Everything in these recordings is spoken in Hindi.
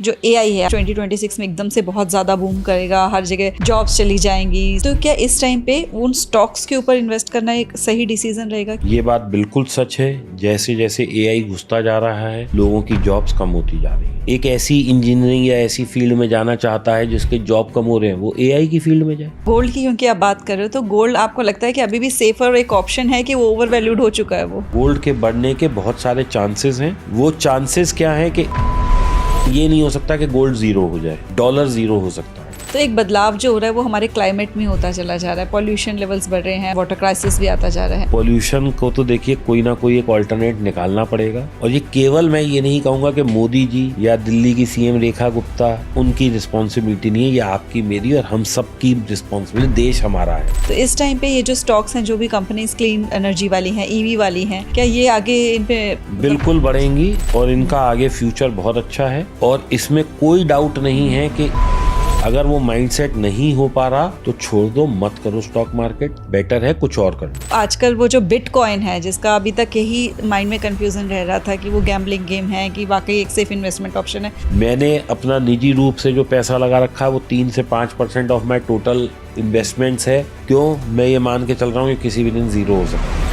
जो एआई है 2026 में एकदम से बहुत ज़्यादा बूम करेगा, हर जगह जॉब्स चली जाएंगी, तो क्या इस टाइम पे उन स्टॉक्स के ऊपर इन्वेस्ट करना एक सही डिसीजन रहेगा? ये बात बिल्कुल सच है। जैसे जैसे एआई घुसता जा रहा है, लोगों की जॉब्स कम होती जा रही है। एक ऐसी इंजीनियरिंग या ऐसी फील्ड में जाना चाहता है जिसके जॉब कम हो रहे हैं, वो एआई की फील्ड में जाए। गोल्ड की क्योंकि आप बात कर रहे हो, तो गोल्ड आपको लगता है कि अभी भी सेफर एक ऑप्शन है कि वो ओवर वैल्यूड हो चुका है? वो गोल्ड के बढ़ने के बहुत सारे चांसेस हैं। वो चांसेस क्या है कि ये नहीं हो सकता कि गोल्ड जीरो हो जाए, डॉलर जीरो हो सकता है। तो एक बदलाव जो हो रहा है वो हमारे क्लाइमेट में होता चला जा रहा है, पॉल्यूशन लेवल्स बढ़ रहे हैं, वाटर क्राइसिस भी आता जा रहा है। पॉल्यूशन को तो देखिए कोई ना कोई एक ऑल्टरनेट निकालना पड़ेगा, और ये केवल मैं ये नहीं कहूंगा कि मोदी जी या दिल्ली की सीएम रेखा गुप्ता उनकी रिस्पॉन्सिबिलिटी नहीं है। ये आपकी, मेरी और हम सब की रिस्पॉन्सिबिलिटी, देश हमारा है। तो इस टाइम पे ये जो स्टॉक्स हैं, जो भी कंपनीज क्लीन एनर्जी वाली हैं, ईवी वाली हैं, क्या ये आगे इन पे बिल्कुल बढ़ेंगी और इनका आगे फ्यूचर बहुत अच्छा है। और इसमें कोई डाउट नहीं है कि अगर वो माइंडसेट नहीं हो पा रहा तो छोड़ दो, मत करो स्टॉक मार्केट, बेटर है कुछ और करो। आजकल वो जो बिटकॉइन है, जिसका अभी तक यही माइंड में कंफ्यूजन रह रहा था कि वो गैम्बलिंग गेम है कि वाकई एक सेफ इन्वेस्टमेंट ऑप्शन है। मैंने अपना निजी रूप से जो पैसा लगा रखा है वो 3 से 5% ऑफ माई टोटल इन्वेस्टमेंट्स है। क्यों? मैं ये मान के चल रहा हूँ कि किसी भी दिन जीरो हो सकता है।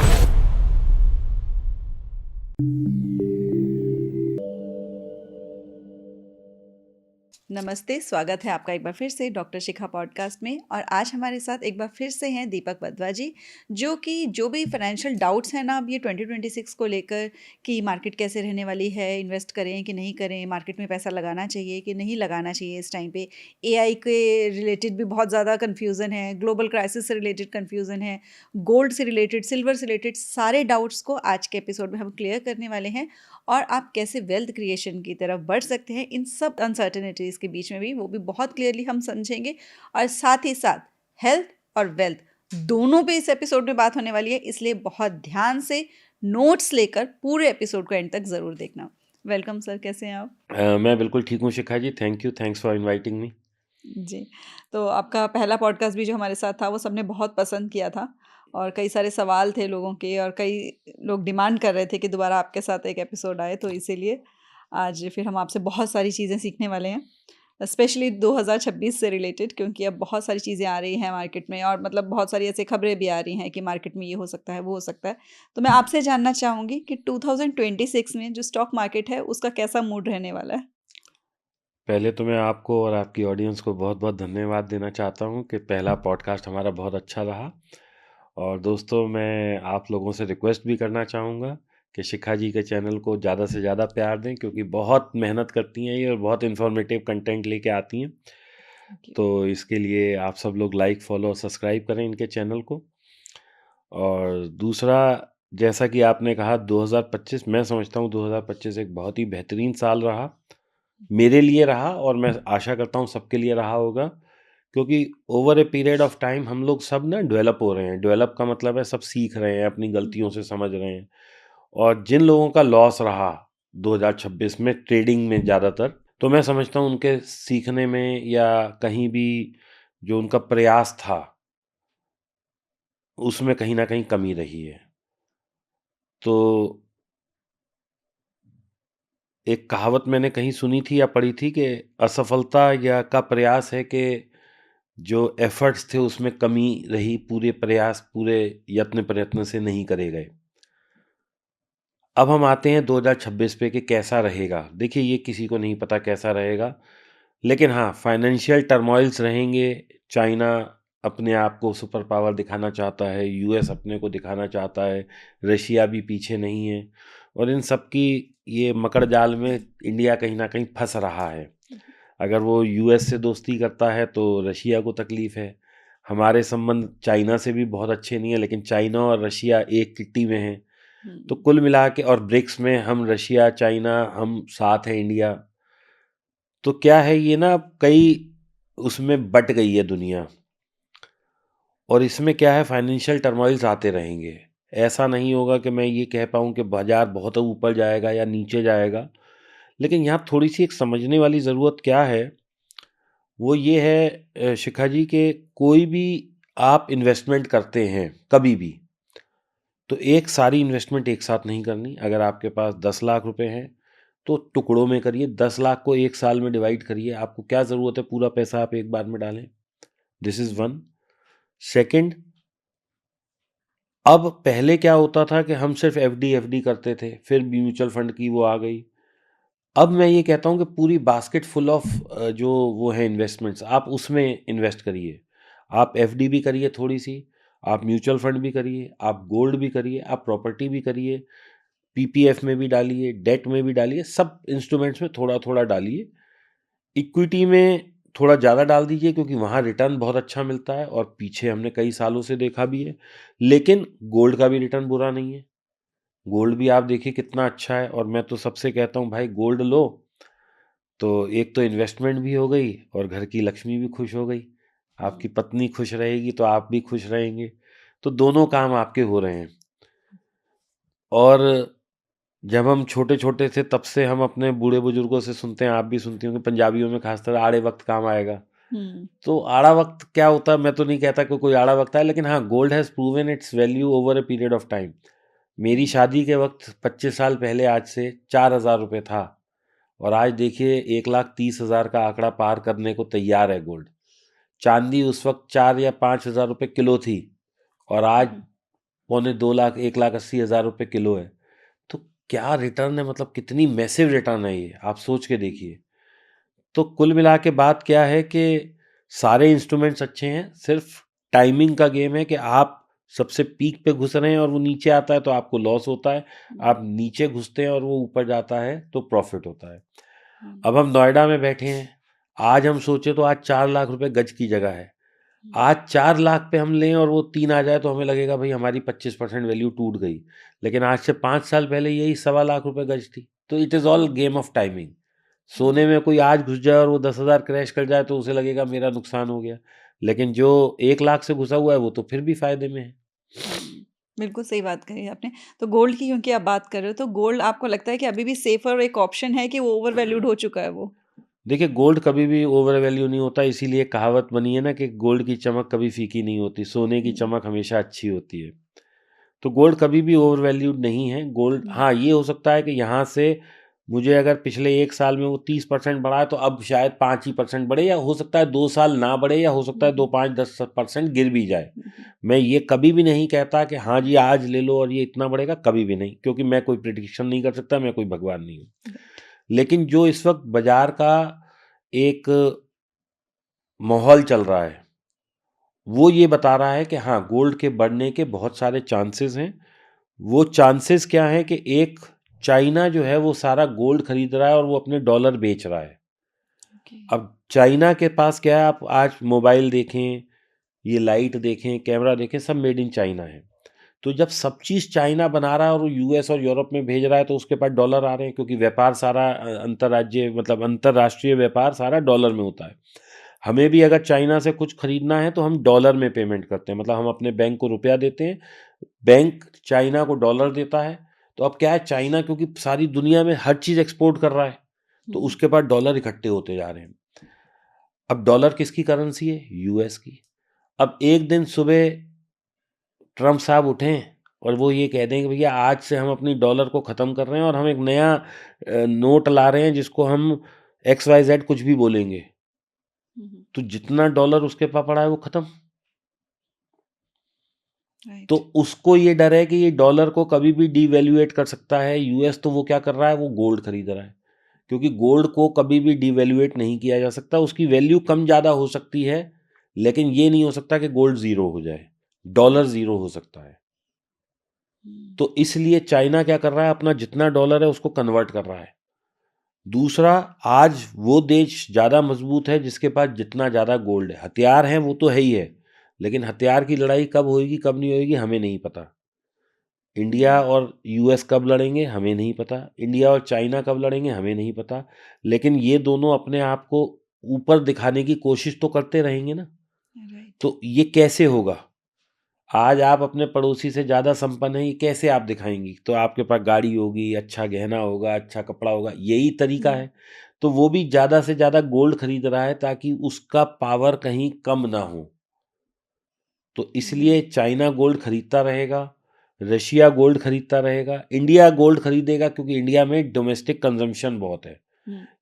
नमस्ते, स्वागत है आपका एक बार फिर से डॉक्टर शिखा पॉडकास्ट में। और आज हमारे साथ एक बार फिर से हैं दीपक वधवा जी, जो कि जो भी फाइनेंशियल डाउट्स हैं ना अब ये 2026 को लेकर कि मार्केट कैसे रहने वाली है, इन्वेस्ट करें कि नहीं करें, मार्केट में पैसा लगाना चाहिए कि नहीं लगाना चाहिए। इस टाइम पे एआई के रिलेटेड भी बहुत ज़्यादा कन्फ्यूज़न है, ग्लोबल क्राइसिस से रिलेटेड कन्फ्यूज़न है, गोल्ड से रिलेटेड, सिल्वर से रिलेटेड सारे डाउट्स को आज के एपिसोड में हम क्लियर करने वाले हैं। और आप कैसे वेल्थ क्रिएशन की तरफ बढ़ सकते हैं इन सब अनसर्टेनिटीज़ के बीच में भी, वो भी बहुत क्लियरली हम समझेंगे। और साथ ही साथ हेल्थ और वेल्थ दोनों पे इस एपिसोड में बात होने वाली है, इसलिए बहुत ध्यान से नोट्स लेकर पूरे एपिसोड को एंड तक ज़रूर देखना। वेलकम सर, कैसे हैं आप? मैं बिल्कुल ठीक हूँ Shikha ji, thank you, thanks for inviting me. जी, तो आपका पहला पॉडकास्ट भी जो हमारे साथ था वो सबने बहुत पसंद किया था, और कई सारे सवाल थे लोगों के, और कई लोग डिमांड कर रहे थे कि दोबारा आपके साथ एक एपिसोड आए, तो इसीलिए आज फिर हम आपसे बहुत सारी चीज़ें सीखने वाले हैं, स्पेशली 2026 से रिलेटेड, क्योंकि अब बहुत सारी चीज़ें आ रही हैं मार्केट में, और मतलब बहुत सारी ऐसी खबरें भी आ रही हैं कि मार्केट में ये हो सकता है, वो हो सकता है। तो मैं आपसे जानना चाहूँगी कि 2026 में जो स्टॉक मार्केट है उसका कैसा मूड रहने वाला है? पहले तो मैं आपको और आपकी ऑडियंस को बहुत बहुत धन्यवाद देना चाहता हूँ कि पहला पॉडकास्ट हमारा बहुत अच्छा रहा। और दोस्तों, मैं आप लोगों से रिक्वेस्ट भी करना चाहूँगा कि शिखा जी के चैनल को ज़्यादा से ज़्यादा प्यार दें, क्योंकि बहुत मेहनत करती हैं ये और बहुत इन्फॉर्मेटिव कंटेंट लेके आती हैं। तो इसके लिए आप सब लोग लाइक, फॉलो और सब्सक्राइब करें इनके चैनल को। और दूसरा, जैसा कि आपने कहा 2025, मैं समझता हूँ 2025 एक बहुत ही बेहतरीन साल रहा, मेरे लिए रहा, और मैं आशा करता हूँ सबके लिए रहा होगा। क्योंकि over a period of time हम लोग सब ना डेवलप हो रहे हैं। डेवलप का मतलब है सब सीख रहे हैं, अपनी गलतियों से समझ रहे हैं। और जिन लोगों का लॉस रहा 2026 में ट्रेडिंग में ज़्यादातर, तो मैं समझता हूँ उनके सीखने में या कहीं भी जो उनका प्रयास था उसमें कहीं ना कहीं कमी रही है। तो एक कहावत मैंने कहीं सुनी थी या पढ़ी थी कि असफलता या का प्रयास है कि जो एफर्ट्स थे उसमें कमी रही, पूरे प्रयास, पूरे यत्न प्रयत्न से नहीं करे गए। अब हम आते हैं 2026 पे कि कैसा रहेगा। देखिए, ये किसी को नहीं पता कैसा रहेगा, लेकिन हाँ, फाइनेंशियल टर्मोइल्स रहेंगे। चाइना अपने आप को सुपर पावर दिखाना चाहता है, यूएस अपने को दिखाना चाहता है, रशिया भी पीछे नहीं है। और इन सब की ये मकड़ जाल में इंडिया कहीं ना कहीं फंस रहा है। अगर वो यूएस से दोस्ती करता है तो रशिया को तकलीफ है। हमारे संबंध चाइना से भी बहुत अच्छे नहीं है, लेकिन चाइना और रशिया एक किट्टी में हैं। तो कुल मिला के, और ब्रिक्स में हम रशिया, चाइना, हम साथ हैं, इंडिया। तो क्या है ये ना, कई उसमें बट गई है दुनिया। और इसमें क्या है, फाइनेंशियल टर्मोइल्स आते रहेंगे। ऐसा नहीं होगा कि मैं ये कह पाऊँ कि बाजार बहुत ऊपर जाएगा या नीचे जाएगा। लेकिन यहाँ थोड़ी सी एक समझने वाली ज़रूरत क्या है, वो ये है शिखा जी, कि कोई भी आप इन्वेस्टमेंट करते हैं कभी भी, तो एक सारी इन्वेस्टमेंट एक साथ नहीं करनी। अगर आपके पास 10 लाख रुपए हैं तो टुकड़ों में करिए, 10 लाख को 1 साल में डिवाइड करिए। आपको क्या ज़रूरत है पूरा पैसा आप एक बार में डालें? This is one. सेकंड, अब पहले क्या होता था कि हम सिर्फ एफडी करते थे, फिर म्यूचुअल फंड की वो आ गई। अब मैं ये कहता हूँ कि पूरी बास्केट फुल ऑफ जो वो है इन्वेस्टमेंट्स, आप उसमें इन्वेस्ट करिए। आप एफडी भी करिए थोड़ी सी, आप म्यूचुअल फंड भी करिए, आप गोल्ड भी करिए, आप प्रॉपर्टी भी करिए, पीपीएफ में भी डालिए, डेट में भी डालिए, सब इंस्ट्रूमेंट्स में थोड़ा थोड़ा डालिए। इक्विटी में थोड़ा ज़्यादा डाल दीजिए क्योंकि वहाँ रिटर्न बहुत अच्छा मिलता है और पीछे हमने कई सालों से देखा भी है। लेकिन गोल्ड का भी रिटर्न बुरा नहीं है। गोल्ड भी आप देखिए कितना अच्छा है, और मैं तो सबसे कहता हूँ भाई गोल्ड लो, तो एक तो इन्वेस्टमेंट भी हो गई और घर की लक्ष्मी भी खुश हो गई। आपकी पत्नी खुश रहेगी तो आप भी खुश रहेंगे, तो दोनों काम आपके हो रहे हैं। और जब हम छोटे छोटे थे तब से हम अपने बूढ़े बुजुर्गों से सुनते हैं, आप भी सुनती होंगे, पंजाबियों में खासकर आड़े वक्त काम आएगा। तो आड़ा वक्त क्या होता है, मैं तो नहीं कहता कि कोई आड़ा वक्त है, लेकिन हाँ, gold has proven it's value over a period of time. मेरी शादी के वक्त 25 साल पहले आज से 4,000 रुपये था, और आज देखिए 1,30,000 का आंकड़ा पार करने को तैयार है गोल्ड। चांदी उस वक्त 4 या 5,000 रुपये किलो थी, और आज 1,25,000 1,80,000 रुपये किलो है। तो क्या रिटर्न है, मतलब कितनी मैसिव रिटर्न है ये, आप सोच के देखिए। तो कुल मिला के बात क्या है कि सारे इंस्ट्रूमेंट्स अच्छे हैं, सिर्फ टाइमिंग का गेम है कि आप सबसे पीक पे घुस रहे हैं और वो नीचे आता है तो आपको लॉस होता है, आप नीचे घुसते हैं और वो ऊपर जाता है तो प्रॉफिट होता है। अब हम नोएडा में बैठे हैं, आज हम सोचे तो आज 4 लाख रुपए गज की जगह है। आज 4 लाख पे हम लें और वो 3 आ जाए तो हमें लगेगा भाई हमारी 25% वैल्यू टूट गई, लेकिन आज से 5 साल पहले यही 1.25 लाख रुपए गज थी। तो it is all game of timing. सोने में कोई आज घुस जाए और वो 10,000 क्रैश कर जाए तो उसे लगेगा मेरा नुकसान हो गया, लेकिन जो 1 लाख से घुसा हुआ है वो तो फिर भी फायदे में है। बिल्कुल सही बात कही आपने। तो गोल्ड की क्योंकि आप बात कर रहे हो, तो गोल्ड आपको लगता है कि अभी भी सेफ़र एक ऑप्शन है कि वो ओवर वैल्यूड हो चुका है वो? देखिए, गोल्ड कभी भी ओवर वैल्यू नहीं होता, इसीलिए कहावत बनी है ना कि गोल्ड की चमक कभी फीकी नहीं होती, सोने की चमक हमेशा अच्छी होती है। तो गोल्ड कभी भी ओवर वैल्यूड नहीं है। गोल्ड, हाँ, ये हो सकता है कि यहाँ से मुझे अगर पिछले 1 साल में वो 30% बढ़ा है तो अब शायद 5 ही परसेंट बढ़े, या हो सकता है 2 साल ना बढ़े, या हो सकता है 2, 5, 10% गिर भी जाए। मैं ये कभी भी नहीं कहता कि हाँ जी आज ले लो और ये इतना बढ़ेगा, कभी भी नहीं, क्योंकि मैं कोई प्रिडिक्शन नहीं कर सकता, मैं कोई भगवान नहीं हूँ। लेकिन जो इस वक्त बाजार का एक माहौल चल रहा है वो ये बता रहा है कि हाँ, गोल्ड के बढ़ने के बहुत सारे चांसेस हैं। वो चांसेस क्या हैं कि एक, चाइना जो है वो सारा गोल्ड खरीद रहा है और वो अपने डॉलर बेच रहा है। अब चाइना के पास क्या है, आप आज मोबाइल देखें, ये लाइट देखें, कैमरा देखें, सब मेड इन चाइना है। तो जब सब चीज़ चाइना बना रहा है और वो यूएस और यूरोप में भेज रहा है तो उसके पास डॉलर आ रहे हैं, क्योंकि व्यापार सारा अंतर्राज्यीय मतलब अंतर्राष्ट्रीय व्यापार सारा डॉलर में होता है। हमें भी अगर चाइना से कुछ खरीदना है तो हम डॉलर में पेमेंट करते हैं, मतलब हम अपने बैंक को रुपया देते हैं, बैंक चाइना को डॉलर देता है। तो अब क्या है, चाइना क्योंकि सारी दुनिया में हर चीज़ एक्सपोर्ट कर रहा है तो उसके पास डॉलर इकट्ठे होते जा रहे हैं। अब डॉलर किसकी करेंसी है? यूएस की। अब एक दिन सुबह ट्रम्प साहब उठें और वो ये कह दें कि भैया आज से हम अपनी डॉलर को ख़त्म कर रहे हैं और हम एक नया नोट ला रहे हैं जिसको हम XYZ कुछ भी बोलेंगे, तो जितना डॉलर उसके पास पड़ा है वो ख़त्म। तो उसको ये डर है कि ये डॉलर को कभी भी डीवैल्यूएट कर सकता है यूएस, तो वो क्या कर रहा है, वो गोल्ड खरीद रहा है, क्योंकि गोल्ड को कभी भी डीवैल्यूएट नहीं किया जा सकता। उसकी वैल्यू कम ज़्यादा हो सकती है, लेकिन ये नहीं हो सकता कि गोल्ड ज़ीरो हो जाए, डॉलर ज़ीरो हो सकता है। तो इसलिए चाइना क्या कर रहा है, अपना जितना डॉलर है उसको कन्वर्ट कर रहा है। दूसरा, आज वो देश ज़्यादा मजबूत है जिसके पास जितना ज़्यादा गोल्ड है। हथियार हैं वो तो है ही है, लेकिन हथियार की लड़ाई कब होएगी कब नहीं होएगी हमें नहीं पता। इंडिया और यूएस कब लड़ेंगे हमें नहीं पता, इंडिया और चाइना कब लड़ेंगे हमें नहीं पता, लेकिन ये दोनों अपने आप को ऊपर दिखाने की कोशिश तो करते रहेंगे ना। तो ये कैसे होगा? आज आप अपने पड़ोसी से ज़्यादा संपन्न हैं, ये कैसे आप दिखाएंगी? तो आपके पास गाड़ी होगी, अच्छा गहना होगा, अच्छा कपड़ा होगा, यही तरीका है। तो वो भी ज़्यादा से ज़्यादा गोल्ड खरीद रहा है ताकि उसका पावर कहीं कम ना हो। तो इसलिए चाइना गोल्ड खरीदता रहेगा, रशिया गोल्ड खरीदता रहेगा, इंडिया गोल्ड खरीदेगा क्योंकि इंडिया में डोमेस्टिक कंजम्पशन बहुत है।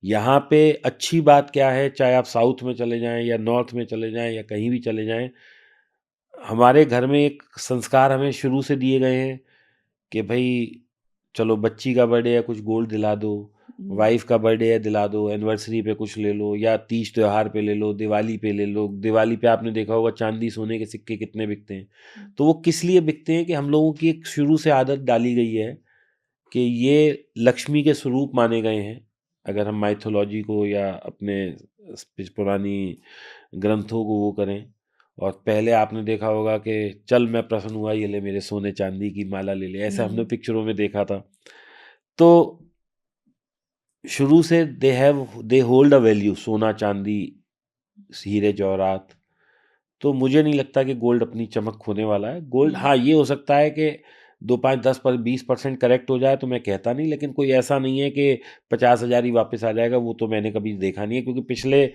यहाँ पे अच्छी बात क्या है, चाहे आप साउथ में चले जाएं या नॉर्थ में चले जाएं या कहीं भी चले जाएं, हमारे घर में एक संस्कार हमें शुरू से दिए गए हैं कि भाई चलो बच्ची का बर्थडे है कुछ गोल्ड दिला दो, वाइफ का बर्थडे है दिला दो, एनिवर्सरी पे कुछ ले लो, या तीज त्योहार पे ले लो, दिवाली पे ले लो। दिवाली पे आपने देखा होगा चांदी सोने के सिक्के कितने बिकते हैं। तो वो किस लिए बिकते हैं कि हम लोगों की एक शुरू से आदत डाली गई है कि ये लक्ष्मी के स्वरूप माने गए हैं। अगर हम माइथोलॉजी को या अपने पुरानी ग्रंथों को वो करें, और पहले आपने देखा होगा कि चल मैं प्रसन्न हुआ ये ले मेरे सोने चांदी की माला ले ले, ऐसा हमने पिक्चरों में देखा था। तो शुरू से दे होल्ड अ वैल्यू, सोना चांदी हीरे जवाहरात। तो मुझे नहीं लगता कि गोल्ड अपनी चमक खोने वाला है। गोल्ड हाँ ये हो सकता है कि 2 5 10 20% करेक्ट हो जाए, तो मैं कहता नहीं, लेकिन कोई ऐसा नहीं है कि 50,000 ही वापस आ जाएगा, वो तो मैंने कभी देखा नहीं है। क्योंकि पिछले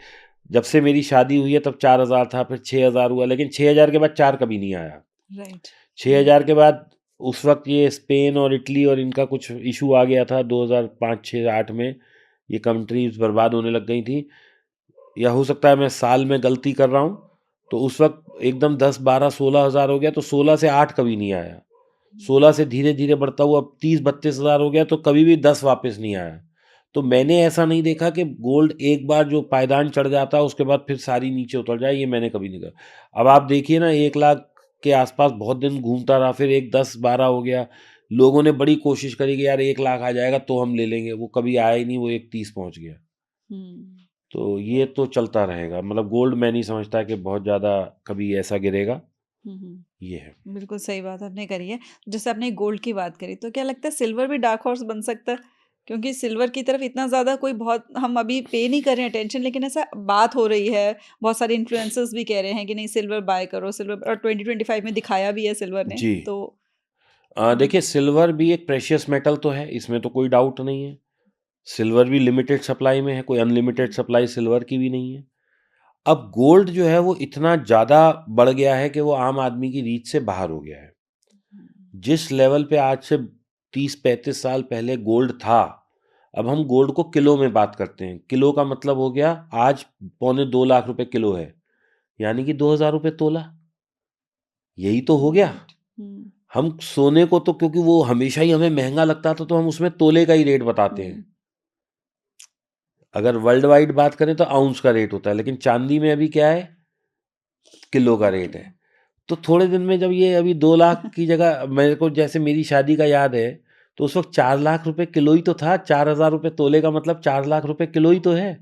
जब से मेरी शादी हुई है तब 4,000 था, फिर 6,000 हुआ, लेकिन 6,000 के बाद 4 कभी नहीं आया। राइट। 6,000 के बाद उस वक्त ये स्पेन और इटली और इनका कुछ इशू आ गया था 2005 6 8 में, ये कंट्रीज बर्बाद होने लग गई थी। या हो सकता है मैं साल में गलती कर रहा हूँ, तो उस वक्त एकदम 10 12 16,000 हो गया, तो 16 से 8 कभी नहीं आया। 16 से धीरे धीरे बढ़ता हुआ अब 30 32 हज़ार हो गया, तो कभी भी 10 वापस नहीं आया। तो मैंने ऐसा नहीं देखा कि गोल्ड एक बार जो पायदान चढ़ जाता है उसके बाद फिर सारी नीचे उतर जाए, ये मैंने कभी नहीं देखा। अब आप देखिए ना, 1 लाख के आसपास बहुत दिन घूमता रहा, फिर एक 10 12 हो गया। लोगों ने बड़ी कोशिश करी कि यार 1 लाख आ जाएगा तो हम ले लेंगे, वो कभी आया ही नहीं, वो 1 30 पहुंच गया। तो ये तो चलता रहेगा। मतलब गोल्ड मैं नहीं समझता कि बहुत ज़्यादा कभी ऐसा गिरेगा। ये है। बिल्कुल सही बात आपने करी है। जैसे आपने गोल्ड की बात करी, तो क्या लगता है सिल्वर भी डार्क हॉर्स बन सकता है? क्योंकि सिल्वर की तरफ इतना ज़्यादा कोई बहुत हम अभी पे नहीं कर रहे हैं अटेंशन, लेकिन ऐसा बात हो रही है, बहुत सारे इन्फ्लुएंसर्स भी कह रहे हैं कि नहीं सिल्वर बाय करो, सिल्वर, और 2025 में दिखाया भी है सिल्वर ने। जी। तो देखिए सिल्वर भी एक प्रेशियस मेटल तो है, इसमें तो कोई डाउट नहीं है। सिल्वर भी लिमिटेड सप्लाई में है, कोई अनलिमिटेड सप्लाई सिल्वर की भी नहीं है। अब गोल्ड जो है वो इतना ज़्यादा बढ़ गया है कि वो आम आदमी की रीच से बाहर हो गया है। जिस लेवल पे आज से 30 35 साल पहले गोल्ड था, अब हम गोल्ड को किलो में बात करते हैं। किलो का मतलब हो गया आज 2.25 लाख रुपए किलो है, यानी कि 2,000 रुपये तोला। यही तो हो गया। हम सोने को तो क्योंकि वो हमेशा ही हमें महंगा लगता था, तो हम उसमें तोले का ही रेट बताते हैं। अगर वर्ल्ड वाइड बात करें तो आउंस का रेट होता है, लेकिन चांदी में अभी क्या है, किलो का रेट है। तो थोड़े दिन में जब ये अभी 2 लाख की जगह, मेरे को जैसे मेरी शादी का याद है, तो उस वक्त 4 लाख रुपए किलो ही तो था। 4,000 रुपये तोले का मतलब 4 लाख रुपए किलो ही तो है।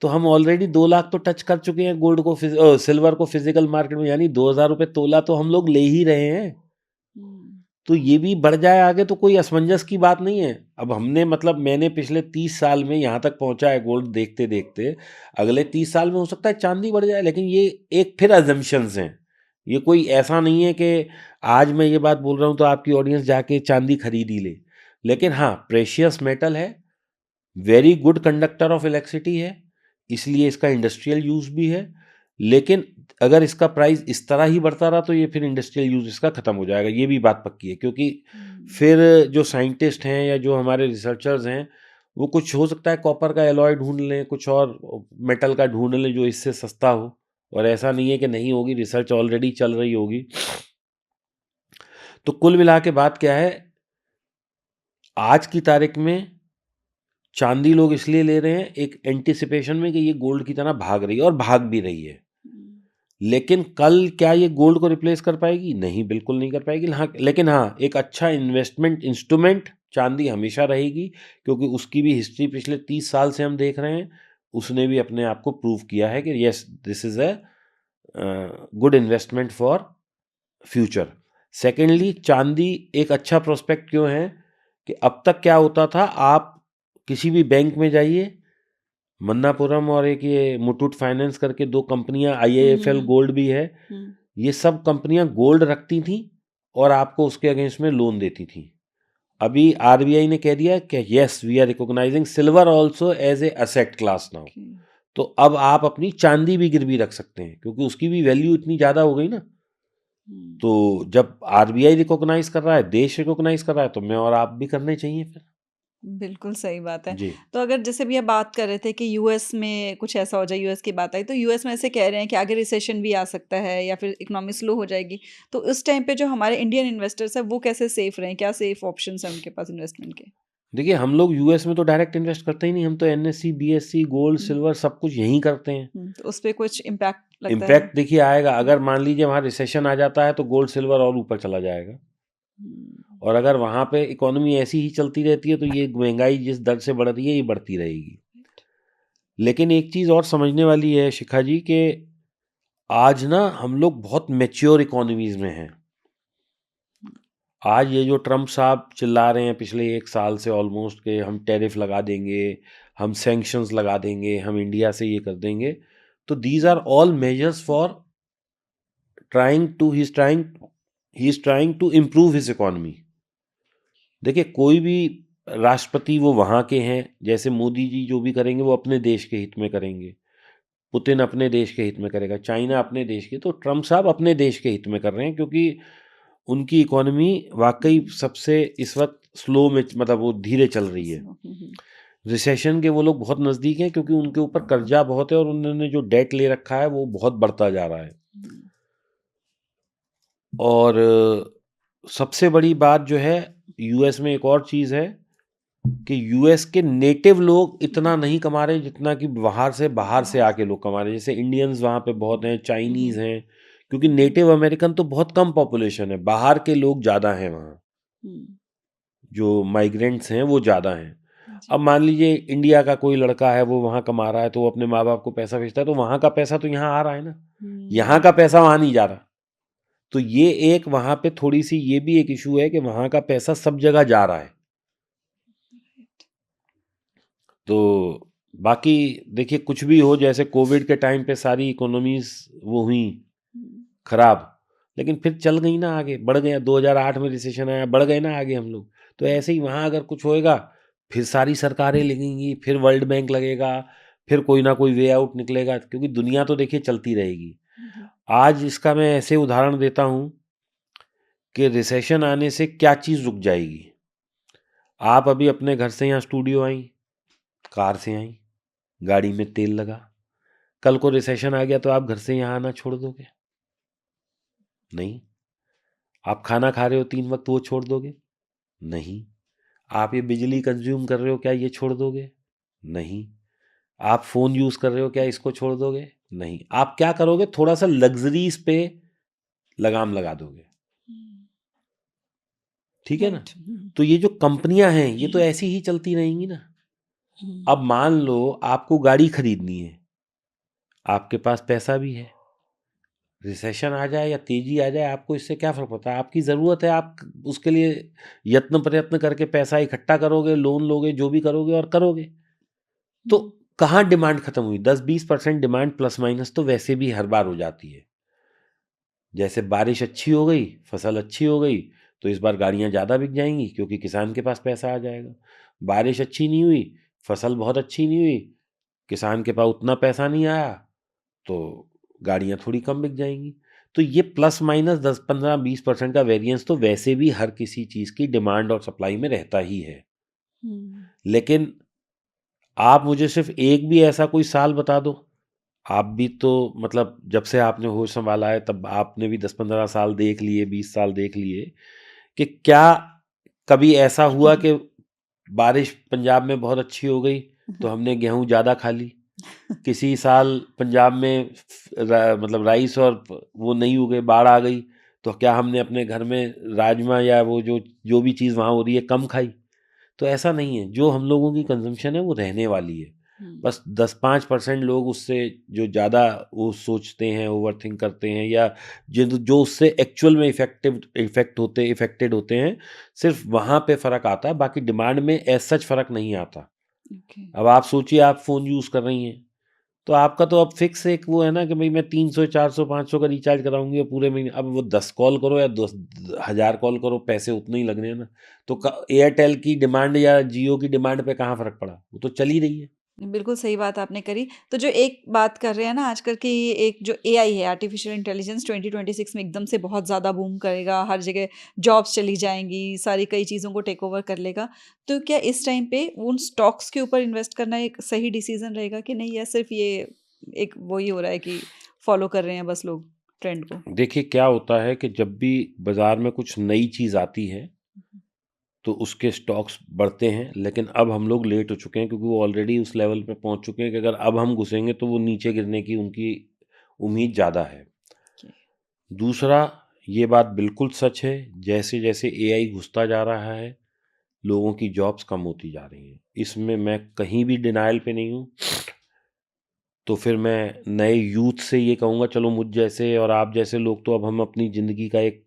तो हम ऑलरेडी 2 लाख तो टच कर चुके हैं गोल्ड को, सिल्वर को फिजिकल मार्केट में, यानी 2,000 रुपये तोला तो हम लोग ले ही रहे हैं। तो ये भी बढ़ जाए आगे तो कोई असमंजस की बात नहीं है। अब हमने मतलब मैंने पिछले 30 साल में यहाँ तक पहुँचा है गोल्ड देखते देखते, अगले 30 साल में हो सकता है चांदी बढ़ जाए, लेकिन ये एक फिर अजम्पशंस हैं। ये कोई ऐसा नहीं है कि आज मैं ये बात बोल रहा हूँ तो आपकी ऑडियंस जाके चांदी खरीद ही ले। लेकिन हाँ, प्रेशियस मेटल है, very good conductor of electricity है, इसलिए इसका इंडस्ट्रियल यूज भी है। लेकिन अगर इसका प्राइस इस तरह ही बढ़ता रहा तो ये फिर इंडस्ट्रियल यूज इसका खत्म हो जाएगा, ये भी बात पक्की है। क्योंकि फिर जो साइंटिस्ट हैं या जो हमारे रिसर्चर्स हैं, वो कुछ हो सकता है कॉपर का एलॉय ढूंढ लें, कुछ और मेटल का ढूंढ लें जो इससे सस्ता हो। और ऐसा नहीं है कि नहीं होगी, रिसर्च ऑलरेडी चल रही होगी। तो कुल मिला के बात क्या है, आज की तारीख में चांदी लोग इसलिए ले रहे हैं एक एंटिसिपेशन में कि ये गोल्ड की तरह भाग रही है, और भाग भी रही है। लेकिन कल क्या ये गोल्ड को रिप्लेस कर पाएगी? नहीं, बिल्कुल नहीं कर पाएगी। हाँ, लेकिन हाँ, एक अच्छा इन्वेस्टमेंट इंस्ट्रूमेंट चांदी हमेशा रहेगी, क्योंकि उसकी भी हिस्ट्री पिछले 30 साल से हम देख रहे हैं। उसने भी अपने आप को प्रूव किया है कि yes, this is a good investment for future. Secondly, चांदी एक अच्छा प्रोस्पेक्ट क्यों है कि अब तक क्या होता था, आप किसी भी बैंक में जाइए, मन्नापुरम और एक ये मुथूट फाइनेंस करके 2 कंपनियां, IIFL गोल्ड भी है, ये सब कंपनियां गोल्ड रखती थी और आपको उसके अगेंस्ट में लोन देती थी। अभी RBI ने कह दिया कि yes, we are recognizing silver also as a asset class now. तो अब आप अपनी चांदी भी गिरवी रख सकते हैं, क्योंकि उसकी भी वैल्यू इतनी ज़्यादा हो गई ना। तो जब आरबीआई रिकॉग्नाइज कर रहा है, देश रिकॉग्नाइज कर रहा है, तो मैं और आप भी करने चाहिए फिर। बिल्कुल सही बात है। जी। तो अगर जैसे भी आप बात कर रहे थे कि यूएस में कुछ ऐसा हो जाए, यूएस की बात आई, तो यूएस में ऐसे कह रहे हैं कि आगे रिसेशन भी आ सकता है या फिर इकोनॉमी स्लो हो जाएगी। तो उस टाइम पे जो हमारे इंडियन इन्वेस्टर्स हैं, वो कैसे सेफ रहें? क्या सेफ ऑप्शंस हैं उनके पास इन्वेस्टमेंट के? देखिए, हम लोग यूएस में तो डायरेक्ट इन्वेस्ट करते ही नहीं, हम तो एनएससी, बीएससी, गोल्ड, हुँ, सिल्वर सब कुछ यहीं करते हैं। तो उसपे कुछ इम्पैक्ट लगता है? इम्पैक्ट देखिए आएगा, हुँ, अगर मान लीजिए वहाँ रिसेशन आ जाता है तो गोल्ड, सिल्वर और ऊपर चला जाएगा। हुँ, और अगर वहाँ पे इकोनॉमी ऐसी ही चलती रहती है तो ये महंगाई जिस दर से बढ़ रही है, ये बढ़ती रहेगी। लेकिन एक चीज़ और समझने वाली है शिखा जी कि आज ना हम लोग बहुत मैच्योर इकोनॉमीज़ में हैं। आज ये जो ट्रम्प साहब चिल्ला रहे हैं पिछले 1 साल से ऑलमोस्ट कि हम टैरिफ लगा देंगे, हम सैंक्शंस लगा देंगे, हम इंडिया से ये कर देंगे। तो these are all measures for he is trying to improve his economy. देखिए, कोई भी राष्ट्रपति वो वहाँ के हैं, जैसे मोदी जी जो भी करेंगे वो अपने देश के हित में करेंगे। पुतिन अपने देश के हित में करेगा, चाइना अपने देश के, तो ट्रम्प साहब अपने देश के हित में कर रहे हैं क्योंकि उनकी इकोनॉमी वाकई सबसे इस वक्त स्लो में, मतलब वो धीरे चल रही है। रिसेशन के वो लोग बहुत नज़दीक हैं क्योंकि उनके ऊपर कर्जा बहुत है और उन्होंने जो डेट ले रखा है वो बहुत बढ़ता जा रहा है। और सबसे बड़ी बात जो है यूएस में, एक और चीज़ है कि यूएस के नेटिव लोग इतना नहीं कमा रहे जितना कि बाहर से आके लोग कमा रहे हैं। जैसे इंडियंस वहाँ पे बहुत हैं, चाइनीज़ हैं, क्योंकि नेटिव अमेरिकन तो बहुत कम पॉपुलेशन है, बाहर के लोग ज़्यादा हैं वहाँ, जो माइग्रेंट्स हैं वो ज़्यादा हैं। अब मान लीजिए इंडिया का कोई लड़का है, वो वहाँ कमा रहा है, तो वो अपने माँ बाप को पैसा भेजता है, तो वहाँ का पैसा तो यहाँ आ रहा है ना, यहाँ का पैसा वहाँ नहीं जा रहा। तो ये एक वहाँ पे थोड़ी सी ये भी एक इशू है कि वहाँ का पैसा सब जगह जा रहा है। तो बाकी देखिए, कुछ भी हो, जैसे कोविड के टाइम पे सारी इकोनॉमीज वो हुई खराब, लेकिन फिर चल गई ना आगे, बढ़ गया। 2008 में रिसेशन आया, बढ़ गए ना आगे हम लोग। तो ऐसे ही वहाँ अगर कुछ होएगा, फिर सारी सरकारें लगेंगी, फिर वर्ल्ड बैंक लगेगा, फिर कोई ना कोई वे आउट निकलेगा, क्योंकि दुनिया तो देखिए चलती रहेगी। आज इसका मैं ऐसे उदाहरण देता हूँ कि रिसेशन आने से क्या चीज़ रुक जाएगी। आप अभी अपने घर से यहाँ स्टूडियो आई, कार से आई, गाड़ी में तेल लगा। कल को रिसेशन आ गया तो आप घर से यहाँ आना छोड़ दोगे? नहीं। आप खाना खा रहे हो 3 वक्त, वो छोड़ दोगे? नहीं। आप ये बिजली कंज्यूम कर रहे हो, क्या ये छोड़ दोगे? नहीं। आप फ़ोन यूज़ कर रहे हो, क्या इसको छोड़ दोगे? नहीं। आप क्या करोगे? थोड़ा सा लग्जरीज पे लगाम लगा दोगे। ठीक है ना? तो ये जो कंपनियां हैं ये तो ऐसी ही चलती रहेंगी ना। अब मान लो आपको गाड़ी खरीदनी है, आपके पास पैसा भी है, रिसेशन आ जाए या तेजी आ जाए, आपको इससे क्या फर्क पड़ता है? आपकी ज़रूरत है, आप उसके लिए यत्न प्रयत्न करके पैसा इकट्ठा करोगे, लोन लोगे, जो भी करोगे और करोगे। तो कहाँ डिमांड खत्म हुई? 10-20% डिमांड प्लस माइनस तो वैसे भी हर बार हो जाती है। जैसे बारिश अच्छी हो गई, फसल अच्छी हो गई, तो इस बार गाड़ियाँ ज़्यादा बिक जाएंगी क्योंकि किसान के पास पैसा आ जाएगा। बारिश अच्छी नहीं हुई, फसल बहुत अच्छी नहीं हुई, किसान के पास उतना पैसा नहीं आया, तो गाड़ियाँ थोड़ी कम बिक जाएंगी। तो ये प्लस माइनस 10-15-20% का वेरिएंस तो वैसे भी हर किसी चीज़ की डिमांड और सप्लाई में रहता ही है। लेकिन आप मुझे सिर्फ एक भी ऐसा कोई साल बता दो, आप भी तो मतलब जब से आपने होश संभाला है तब आपने भी 10-15 साल देख लिए, 20 साल देख लिए, कि क्या कभी ऐसा हुआ कि बारिश पंजाब में बहुत अच्छी हो गई तो हमने गेहूं ज़्यादा खा ली? किसी साल पंजाब में मतलब राइस और वो नहीं उगे, बाढ़ आ गई, तो क्या हमने अपने घर में राजमा या वो जो जो भी चीज़ वहाँ हो रही है कम खाई? तो ऐसा नहीं है। जो हम लोगों की कंजम्पशन है वो रहने वाली है। बस 10-5% लोग उससे जो ज़्यादा वो सोचते हैं, ओवर थिंक करते हैं, या जो उससे एक्चुअल में इफेक्टेड होते हैं, सिर्फ वहाँ पे फ़र्क आता है, बाकी डिमांड में एज सच फ़र्क नहीं आता। अब आप सोचिए, आप फ़ोन यूज़ कर रही हैं, तो आपका तो अब फिक्स एक वो है ना कि भाई मैं 300, 400, 500 का रिचार्ज कराऊंगी और पूरे महीने, अब वो 10 कॉल करो या 10,000 कॉल करो, पैसे उतने ही लगने हैं ना। तो एयरटेल की डिमांड या जियो की डिमांड पे कहाँ फ़र्क पड़ा? वो तो चल ही रही है। बिल्कुल सही बात आपने करी। तो जो एक बात कर रहे हैं ना आजकल की, एक जो एआई है, आर्टिफिशियल इंटेलिजेंस 2026 में एकदम से बहुत ज़्यादा बूम करेगा, हर जगह जॉब्स चली जाएँगी, सारी कई चीज़ों को टेक ओवर कर लेगा। तो क्या इस टाइम पे उन स्टॉक्स के ऊपर इन्वेस्ट करना एक सही डिसीज़न रहेगा कि नहीं, या सिर्फ़ ये एक वही हो रहा है कि फॉलो कर रहे हैं बस लोग ट्रेंड को? देखिए क्या होता है कि जब भी बाज़ार में कुछ नई चीज़ आती है, तो उसके स्टॉक्स बढ़ते हैं, लेकिन अब हम लोग लेट हो चुके हैं क्योंकि वो ऑलरेडी उस लेवल पे पहुँच चुके हैं कि अगर अब हम घुसेंगे तो वो नीचे गिरने की उनकी उम्मीद ज़्यादा है। ओके। दूसरा, ये बात बिल्कुल सच है, जैसे-जैसे एआई घुसता जा रहा है, लोगों की जॉब्स कम होती जा रही हैं। इसमें मैं कहीं भी डिनायल पे नहीं हूँ। तो फिर मैं नए यूथ से ये कहूँगा, चलो मुझ जैसे और आप जैसे लोग तो अब हम अपनी ज़िंदगी का एक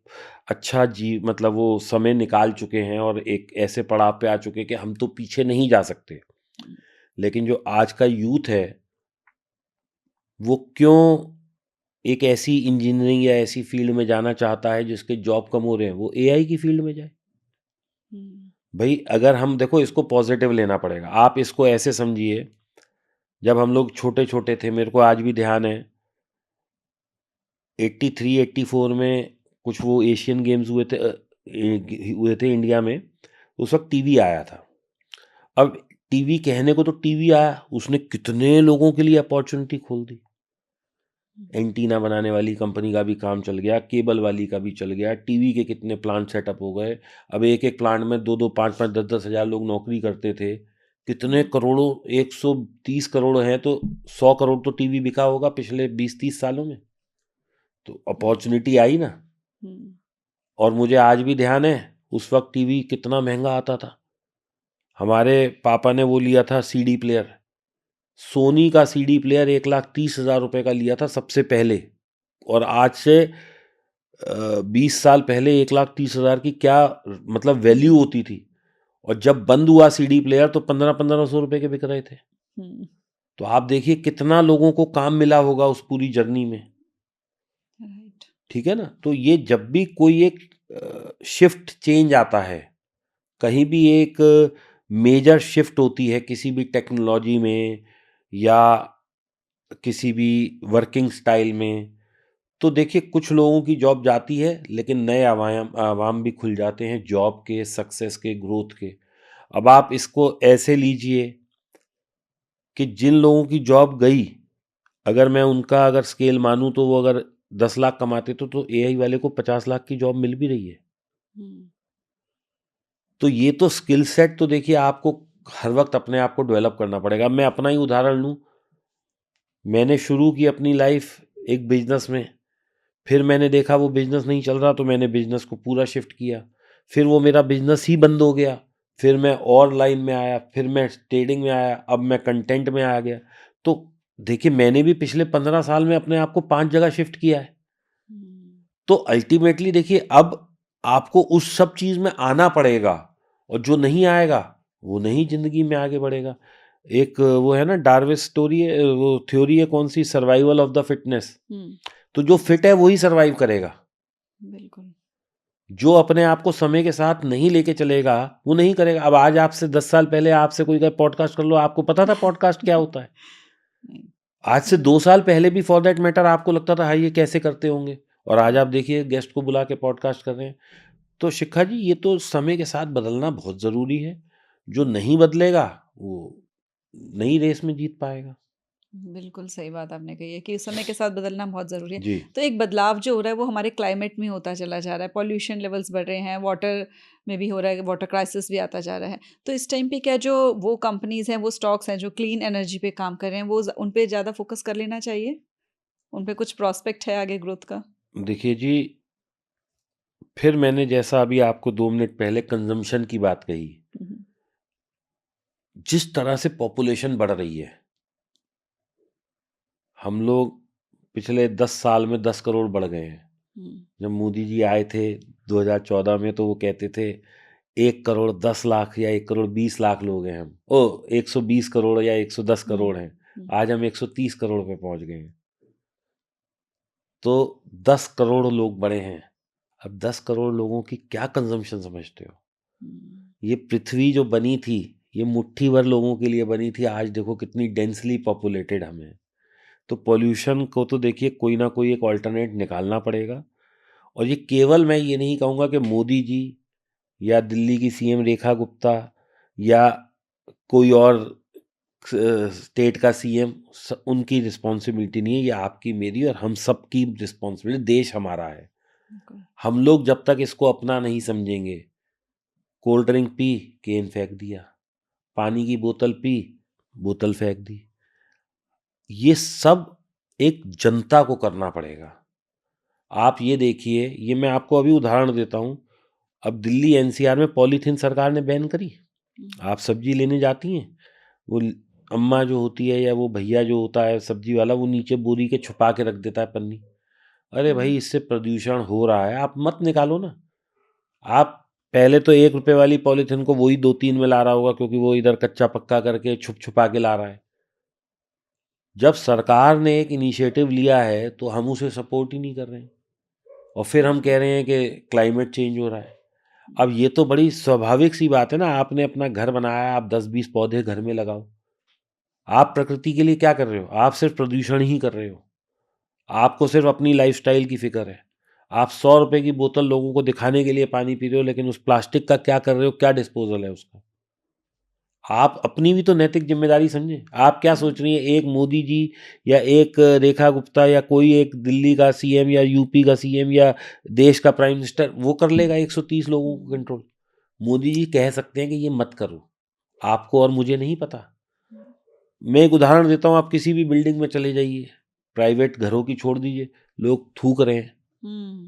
अच्छा मतलब वो समय निकाल चुके हैं और एक ऐसे पड़ाव पे आ चुके हैं कि हम तो पीछे नहीं जा सकते। हुँ, लेकिन जो आज का यूथ है, वो क्यों एक ऐसी इंजीनियरिंग या ऐसी फ़ील्ड में जाना चाहता है जिसके जॉब कम हो रहे हैं, वो एआई की फ़ील्ड में जाए। हुँ, भई अगर हम देखो इसको पॉज़िटिव लेना पड़ेगा। आप इसको ऐसे समझिए, जब हम लोग छोटे-छोटे थे, मेरे को आज भी ध्यान है 83-84 में कुछ वो एशियन गेम्स हुए थे इंडिया में, उस वक़्त टीवी आया था। अब टीवी कहने को तो टीवी आया, उसने कितने लोगों के लिए अपॉर्च्युनिटी खोल दी। हुँ, एंटीना बनाने वाली कंपनी का भी काम चल गया, केबल वाली का भी चल गया, टीवी के कितने प्लांट सेटअप हो गए। अब एक-एक प्लांट में 2-2 5-5 10-10 हज़ार लोग नौकरी करते थे। कितने हुँ, करोड़ों, 130 करोड़ हैं तो 100 करोड़ तो टीवी बिका होगा पिछले 20-30 सालों में। तो राइट। अपॉर्च्युनिटी आई ना। हुँ, और मुझे आज भी ध्यान है, उस वक़्त टीवी कितना महँगा आता था। हमारे पापा ने वो लिया था सीडी प्लेयर, सोनी का सीडी प्लेयर 1,30,000 रुपए का लिया था सबसे पहले। और आज से 20 साल पहले 1,30,000 की क्या मतलब वैल्यू होती थी। और जब बंद हुआ सीडी प्लेयर तो 15-1500 रुपए के बिक रहे थे। हुँ, तो आप देखिए कितना लोगों को काम मिला होगा उस पूरी जर्नी में, राइट। ठीक है ना? तो ये जब भी कोई एक शिफ्ट चेंज आता है, कहीं भी एक मेजर शिफ्ट होती है किसी भी टेक्नोलॉजी में या किसी भी वर्किंग स्टाइल में, तो देखिए कुछ लोगों की जॉब जाती है लेकिन नए अवायम आवाम भी खुल जाते हैं जॉब के, सक्सेस के, ग्रोथ के। अब आप इसको ऐसे लीजिए कि जिन लोगों की जॉब गई, अगर मैं उनका अगर स्केल मानूँ तो वो अगर 10 लाख कमाते तो एआई वाले को 50 लाख की जॉब मिल भी रही है। हुँ, तो ये तो स्किल सेट तो देखिए आपको हर वक़्त अपने आप को डेवलप करना पड़ेगा। अब मैं अपना ही उदाहरण लूँ, मैंने शुरू की अपनी लाइफ़ एक बिज़नेस में, फिर मैंने देखा वो बिज़नेस नहीं चल रहा तो मैंने बिज़नेस को पूरा शिफ्ट किया। फिर वो मेरा बिज़नेस ही बंद हो गया, फिर मैं और लाइन में आया, फिर मैं ट्रेडिंग में आया, अब मैं कंटेंट में आ गया। तो देखिए मैंने भी पिछले 15 साल में अपने आप को 5 जगह शिफ्ट किया है। हुँ, तो अल्टीमेटली देखिए अब आपको उस सब चीज़ में आना पड़ेगा और जो नहीं आएगा, वो नहीं ज़िंदगी में आगे बढ़ेगा। एक वो है ना डार्विन स्टोरी है, वो थ्योरी है कौन-सी, सर्वाइवल ऑफ द फिटनेस। हुँ, तो जो फिट है वही सर्वाइव करेगा। बिल्कुल। जो अपने आप को समय के साथ नहीं लेके चलेगा, वो नहीं करेगा। अब आज आपसे 10 साल पहले आपसे कोई कहे पॉडकास्ट कर लो, आपको पता था पॉडकास्ट क्या होता है? नहीं, आज से 2 साल पहले भी फॉर दैट मैटर आपको लगता था, हाँ, ये कैसे करते होंगे? और आज हुँ, आप देखिए गेस्ट को बुला के पॉडकास्ट कर रहे हैं। तो शिखा जी ये तो समय के साथ बदलना बहुत ज़रूरी है। जो नहीं बदलेगा, वो नई रेस में जीत पाएगा। बिल्कुल सही बात आपने कही है कि समय के साथ बदलना बहुत ज़रूरी है। जी। तो एक बदलाव जो हो रहा है वो हमारे क्लाइमेट में होता चला जा रहा है, पॉल्यूशन लेवल्स बढ़ रहे हैं, वाटर में भी हो रहा है, वाटर क्राइसिस भी आता जा रहा है। तो इस टाइम पे क्या जो वो कंपनीज़ हैं, वो स्टॉक्स हैं जो क्लीन एनर्जी पे काम कर रहे हैं, वो उन पे ज़्यादा फोकस कर लेना चाहिए? उन पे कुछ प्रॉस्पेक्ट है आगे ग्रोथ का? देखिए जी, फिर मैंने जैसा अभी आपको 2 मिनट पहले कंज़म्पशन की बात कही, हुँ, हुँ, जिस तरह से पॉपुलेशन बढ़ रही है, हम लोग पिछले 10 साल में 10 करोड़ बढ़ गए हैं। हुँ, जब मोदी जी आए थे 2014 में तो वो कहते थे 1 करोड़ 10 लाख या 1 करोड़ 20 लाख लोग हैं हम। 120 करोड़ या 110 हुँ, करोड़ हैं। हुँ, आज हम 130 करोड़ पे पहुँच गए हैं। तो 10 करोड़ लोग बढ़े हैं। अब 10 करोड़ लोगों की क्या कंज़म्पशन समझते हो? हुँ, ये पृथ्वी जो बनी थी, ये मुट्ठी भर लोगों के लिए बनी थी, आज देखो कितनी डेंसली पॉपुलेटेड हम हैं। तो पॉल्यूशन को तो देखिए कोई ना कोई एक ऑल्टरनेट निकालना पड़ेगा। और ये केवल, मैं ये नहीं कहूँगा कि मोदी जी या दिल्ली की सीएम रेखा गुप्ता या कोई और स्टेट का सीएम, उनकी रिस्पॉन्सिबिलिटी नहीं है, ये आपकी मेरी और हम सब की रिस्पॉन्सिबिलिटी। देश हमारा है, हम लोग जब तक इसको अपना नहीं समझेंगे, कोल्ड ड्रिंक पी, केन फेंक दिया, पानी की बोतल पी, बोतल फेंक दी, ये सब एक जनता को करना पड़ेगा। आप ये देखिए, ये मैं आपको अभी उदाहरण देता हूँ, अब दिल्ली एनसीआर में पॉलीथीन सरकार ने बैन करी। आप सब्जी लेने जाती हैं, वो अम्मा जो होती है या वो भैया जो होता है सब्जी वाला, वो नीचे बोरी के छुपा के रख देता है पन्नी। अरे भाई, इससे प्रदूषण हो रहा है, आप मत निकालो ना। आप पहले तो 1 रुपए वाली पॉलीथीन को वही 2-3 में ला रहा होगा, क्योंकि वो इधर कच्चा पक्का करके छुप छुपा के ला रहा है। जब सरकार ने एक इनिशिएटिव लिया है तो हम उसे सपोर्ट ही नहीं कर रहे हैं, और फिर हम कह रहे हैं कि क्लाइमेट चेंज हो रहा है। अब ये तो बड़ी स्वाभाविक सी बात है ना, आपने अपना घर बनाया, आप 10-20 पौधे घर में लगाओ। आप प्रकृति के लिए क्या कर रहे हो? आप सिर्फ प्रदूषण ही कर रहे हो। आपको सिर्फ अपनी लाइफस्टाइल की फिक्र है। आप 100 रुपए की बोतल लोगों को दिखाने के लिए पानी पी रहे हो, लेकिन उस प्लास्टिक का क्या कर रहे हो? क्या डिस्पोजल है उसका? आप अपनी भी तो नैतिक जिम्मेदारी समझें। आप क्या सोच रही हैं, एक मोदी जी या एक रेखा गुप्ता या कोई एक दिल्ली का सीएम या यूपी का सीएम या देश का प्राइम मिनिस्टर वो कर लेगा 130 लोगों को कंट्रोल? मोदी जी कह सकते हैं कि ये मत करो, आपको और मुझे नहीं पता। मैं एक उदाहरण देता हूँ, आप किसी भी बिल्डिंग में चले जाइए, प्राइवेट घरों की छोड़ दीजिए, लोग थूक रहे हैं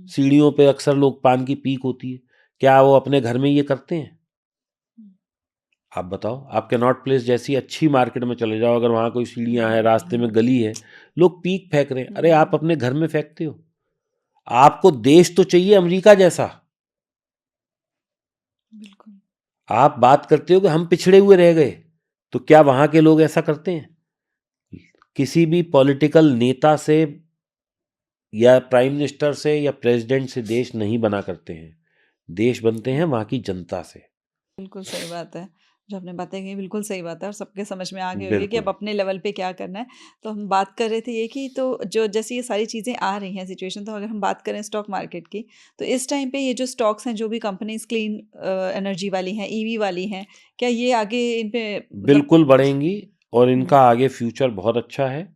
सीढ़ियों पे, अक्सर लोग, पान की पीक होती है, क्या वो अपने घर में ये करते हैं? आप बताओ। आप कैनॉट प्लेस जैसी अच्छी मार्केट में चले जाओ, अगर वहाँ कोई सीढ़ियाँ हैं, रास्ते में गली है, लोग पीक फेंक रहे हैं। अरे आप अपने घर में फेंकते हो। आपको देश तो चाहिए अमेरिका जैसा। बिल्कुल। आप बात करते हो कि हम पिछड़े हुए रह गए, तो क्या वहाँ के लोग ऐसा करते हैं? किसी भी पॉलिटिकल नेता से या प्राइम मिनिस्टर से या प्रेसिडेंट से देश नहीं बना करते हैं, देश बनते हैं वहाँ की जनता से। बिल्कुल सही बात है। जो आपने बातें की बिल्कुल सही बात है और सबके समझ में आ गई होगी कि अब बिल्कुल। अपने लेवल पे क्या करना है। तो हम बात कर रहे थे ये कि तो जो जैसे ये सारी चीज़ें आ रही हैं सिचुएशन, तो अगर हम बात करें स्टॉक मार्केट की, तो इस टाइम पे ये जो स्टॉक्स हैं, जो भी कंपनीज़ क्लीन एनर्जी वाली हैं, ईवी वाली हैं, क्या ये आगे इन पे मतलब बिल्कुल बढ़ेंगी, और हुँ, इनका आगे फ्यूचर बहुत अच्छा है।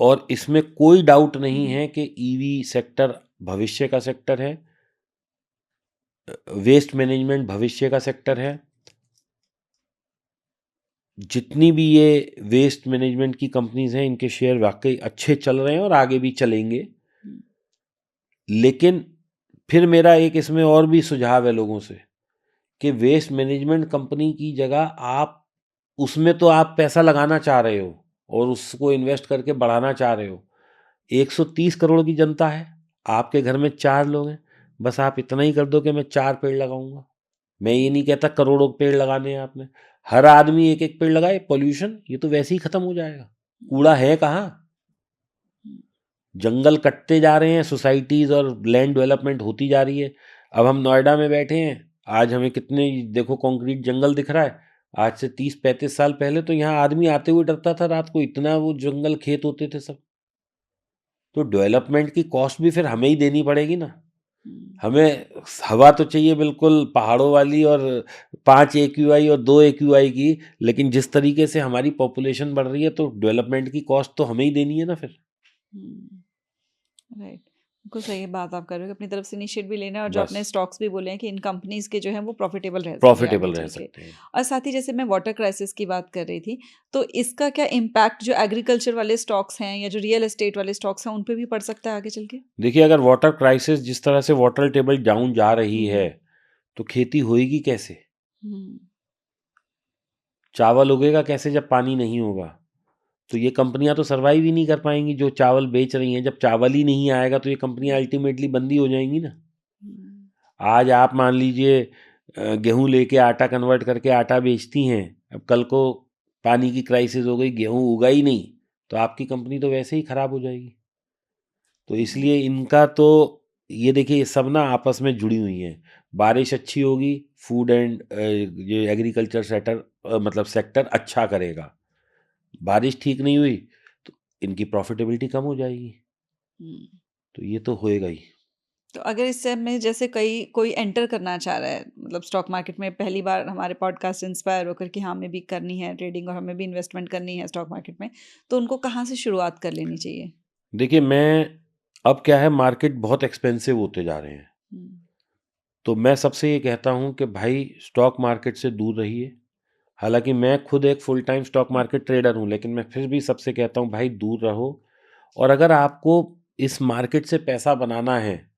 और इसमें कोई डाउट नहीं हुँ, है कि ईवी सेक्टर भविष्य का सेक्टर है, वेस्ट मैनेजमेंट भविष्य का सेक्टर है। जितनी भी ये वेस्ट मैनेजमेंट की कंपनीज हैं, इनके शेयर वाकई अच्छे चल रहे हैं और आगे भी चलेंगे। हुँ, लेकिन फिर मेरा एक इसमें और भी सुझाव है लोगों से, कि वेस्ट मैनेजमेंट कंपनी की जगह आप उसमें तो आप पैसा लगाना चाह रहे हो और उसको इन्वेस्ट करके बढ़ाना चाह रहे हो। 130 करोड़ की जनता है, आपके घर में 4 लोग हैं, बस आप इतना ही कर दो कि मैं 4 पेड़ लगाऊंगा। मैं ये नहीं कहता करोड़ों पेड़ लगाने हैं आपने, हर आदमी एक एक पेड़ लगाए, पॉल्यूशन ये तो वैसे ही खत्म हो जाएगा। कूड़ा है कहाँ? हुँ, जंगल कटते जा रहे हैं, सोसाइटीज और लैंड डेवलपमेंट होती जा रही है। अब हम नोएडा में बैठे हैं, आज हमें कितने देखो कंक्रीट जंगल दिख रहा है। आज से 30-35 साल पहले तो यहाँ आदमी आते हुए डरता था रात को, इतना वो जंगल खेत होते थे सब। तो डेवलपमेंट की कॉस्ट भी फिर हमें ही देनी पड़ेगी ना। हुँ। हमें हवा तो चाहिए बिल्कुल पहाड़ों वाली, और 5 एक्यूआई और 2 एक्यूआई की, लेकिन जिस तरीके से हमारी पॉपुलेशन बढ़ रही है, तो डेवलपमेंट की कॉस्ट तो हमें ही देनी है ना फिर। हुँ, राइट। बिल्कुल सही बात आप कर रहे हो कि अपनी तरफ से इनिशिएट भी लेना है, और जो बस आपने स्टॉक्स भी बोले हैं कि इन कंपनीज़ के जो हैं वो प्रॉफिटेबल रह सकें आगे प्रॉफिटेबल रह चल के। सकते हैं। और साथ ही जैसे मैं वाटर क्राइसिस की बात कर रही थी, तो इसका क्या इम्पैक्ट जो एग्रीकल्चर वाले स्टॉक्स हैं या जो रियल एस्टेट वाले स्टॉक्स हैं, उन पे भी पड़ सकता है आगे चल के? देखिए, अगर वाटर क्राइसिस जिस तरह से वाटर टेबल डाउन जा रही है, हुँ, तो खेती होएगी कैसे? हुँ, चावल उगेगा कैसे जब पानी नहीं होगा? तो ये कंपनियां तो सरवाइव ही नहीं कर पाएंगी जो चावल बेच रही हैं। जब चावल ही नहीं आएगा तो ये कंपनियां अल्टीमेटली बंदी हो जाएंगी ना। हुँ, आज आप मान लीजिए गेहूं लेके आटा कन्वर्ट करके आटा बेचती हैं, अब कल को पानी की क्राइसिस हो गई, गेहूं उगा ही नहीं, तो आपकी कंपनी तो वैसे ही खराब हो जाएगी। तो हुँ, इसलिए इनका तो ये देखिए ये सब ना आपस में जुड़ी हुई हैं। बारिश अच्छी होगी, फूड एंड ये एग्रीकल्चर मतलब सेक्टर अच्छा करेगा। बारिश ठीक नहीं हुई तो इनकी प्रॉफिटेबिलिटी कम हो जाएगी। हम्म। तो ये तो होएगा ही। तो अगर इस सब में जैसे कोई एंटर करना चाह रहा है, मतलब स्टॉक मार्केट में पहली बार हमारे पॉडकास्ट इंस्पायर होकर कि हाँ, हमें भी करनी है ट्रेडिंग और हमें भी इन्वेस्टमेंट करनी है स्टॉक मार्केट में, तो उनको कहाँ से शुरुआत कर लेनी चाहिए? देखिए अब क्या है, मार्केट बहुत एक्सपेंसिव होते जा रहे हैं। हम्म। तो मैं सबसे ये कहता हूँ कि भाई स्टॉक मार्केट से दूर रहिए। हालांकि मैं खुद एक full time stock market trader हूँ, लेकिन मैं फिर भी सबसे कहता हूँ भाई दूर रहो। और अगर आपको इस मार्केट से पैसा बनाना है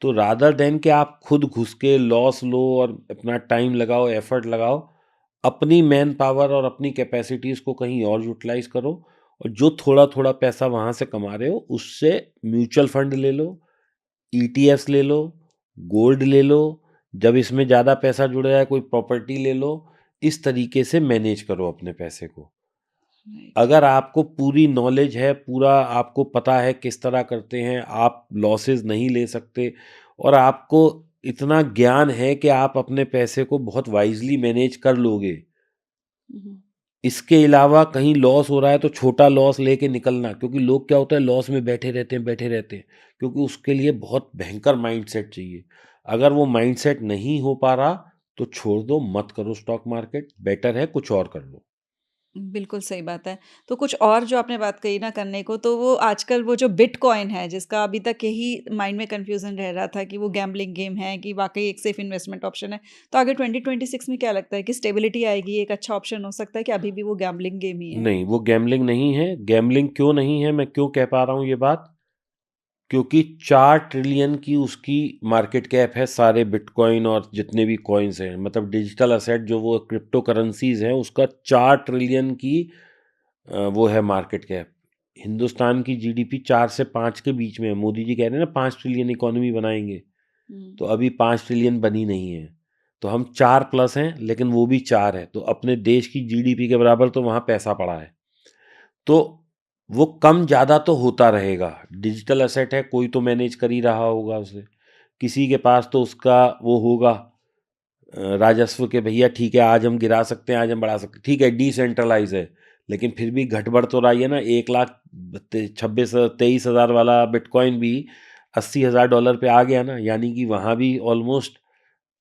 तो रादर देन कि आप खुद घुस के लॉस लो और अपना टाइम लगाओ, एफर्ट लगाओ, अपनी मैन पावर और अपनी कैपेसिटीज़ को कहीं और यूटिलाइज करो। और जो थोड़ा थोड़ा पैसा वहाँ से कमा रहे हो उससे म्यूचुअल फंड ले लो, ईटीएफ्स ले लो, गोल्ड ले लो, जब इसमें ज़्यादा पैसा जुड़ जाए कोई प्रॉपर्टी ले लो। इस तरीके से मैनेज करो अपने पैसे को। राइट। अगर आपको पूरी नॉलेज है, पूरा आपको पता है किस तरह करते हैं, आप लॉसेस नहीं ले सकते, और आपको इतना ज्ञान है कि आप अपने पैसे को बहुत वाइजली मैनेज कर लोगे। हम्म। इसके अलावा कहीं लॉस हो रहा है तो छोटा लॉस लेके निकलना, क्योंकि लोग क्या होता है लॉस में बैठे रहते हैं, क्योंकि उसके लिए बहुत भयंकर माइंडसेट चाहिए। अगर वो माइंडसेट नहीं हो पा रहा तो छोड़ दो, मत करो स्टॉक मार्केट, बेटर है कुछ और कर लो। बिल्कुल सही बात है। तो कुछ और जो आपने बात कही ना करने को, तो वो आजकल वो जो बिटकॉइन है, जिसका अभी तक यही माइंड में कन्फ्यूज़न रह रहा था कि वो गैम्बलिंग गेम है कि वाक़ई एक सेफ इन्वेस्टमेंट ऑप्शन है। तो आगे 2026 में क्या लगता है कि स्टेबिलिटी आएगी, एक अच्छा ऑप्शन हो सकता है कि अभी भी वो गैम्बलिंग गेम ही है? नहीं, वो गैम्बलिंग नहीं है। गैम्बलिंग क्यों नहीं है, मैं क्यों कह पा रहा हूँ ये बात? क्योंकि 4 ट्रिलियन की उसकी मार्केट कैप है, सारे बिटकॉइन और जितने भी कॉइन्स हैं, मतलब डिजिटल असेट जो वो क्रिप्टो करेंसीज हैं, उसका 4 ट्रिलियन की वो है मार्केट कैप। हिंदुस्तान की जीडीपी 4 से 5 के बीच में है। मोदी जी कह रहे हैं ना 5 ट्रिलियन इकोनॉमी बनाएंगे, हुँ। तो अभी 5 ट्रिलियन बनी नहीं है। तो हम 4 प्लस हैं, लेकिन वो भी 4 है, तो अपने देश की जीडीपी के बराबर तो वहाँ पैसा पड़ा है। तो वो कम ज़्यादा तो होता रहेगा। डिजिटल एसेट है, कोई तो मैनेज कर ही रहा होगा उसे। किसी के पास तो उसका वो होगा राजस्व के, भैया ठीक है आज हम गिरा सकते हैं, आज हम बढ़ा सकते हैं, ठीक है डिसेंट्रलाइज है, लेकिन फिर भी घटबढ़ तो रही है ना। 1,26,23,000 वाला बिटकॉइन भी $80,000 पे आ गया ना, यानी कि वहाँ भी ऑलमोस्ट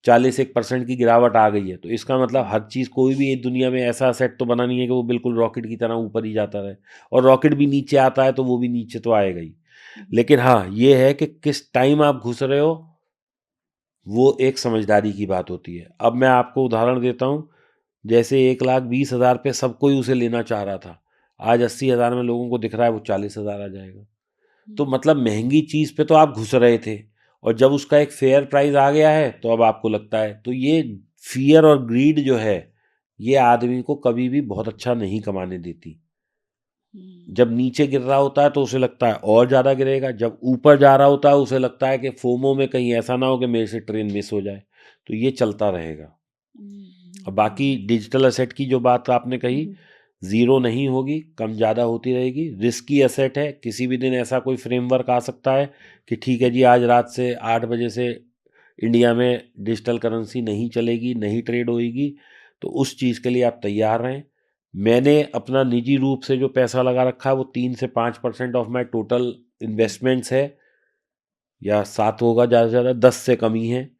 41% की गिरावट आ गई है। तो इसका मतलब हर चीज़, कोई भी एक दुनिया में ऐसा सेट तो बना नहीं है कि वो बिल्कुल रॉकेट की तरह ऊपर ही जाता रहे, और रॉकेट भी नीचे आता है तो वो भी नीचे तो आएगा ही। हुँ। लेकिन हाँ ये है कि किस टाइम आप घुस रहे हो, वो एक समझदारी की बात होती है। अब मैं आपको उदाहरण देता हूँ, जैसे 1,20,000 पे सब कोई उसे लेना चाह रहा था, आज 80,000 में लोगों को दिख रहा है वो 40,000 आ जाएगा। हुँ। तो मतलब महंगी चीज़ पे तो आप घुस रहे थे, और जब उसका एक फेयर प्राइस आ गया है तो अब आपको लगता है, तो ये फियर और ग्रीड जो है, ये आदमी को कभी भी बहुत अच्छा नहीं कमाने देती। हुँ। जब नीचे गिर रहा होता है तो उसे लगता है और ज़्यादा गिरेगा, जब ऊपर जा रहा होता है उसे लगता है कि फोमो में कहीं ऐसा ना हो कि मेरे से ट्रेन मिस हो जाए। तो ये चलता रहेगा। हुँ। और बाकी डिजिटल असेट की जो बात आपने हुँ। कही, हुँ। ज़ीरो नहीं होगी, कम ज़्यादा होती रहेगी। रिस्की असेट है, किसी भी दिन ऐसा कोई फ्रेमवर्क आ सकता है कि ठीक है जी आज रात से 8 बजे से इंडिया में डिजिटल करेंसी नहीं चलेगी, नहीं ट्रेड होएगी। तो उस चीज़ के लिए आप तैयार रहें। मैंने अपना निजी रूप से जो पैसा लगा रखा है वो 3 से 5% ऑफ माई टोटल इन्वेस्टमेंट्स है, या 7 होगा ज़्यादा से ज़्यादा, 10 से कम ही है।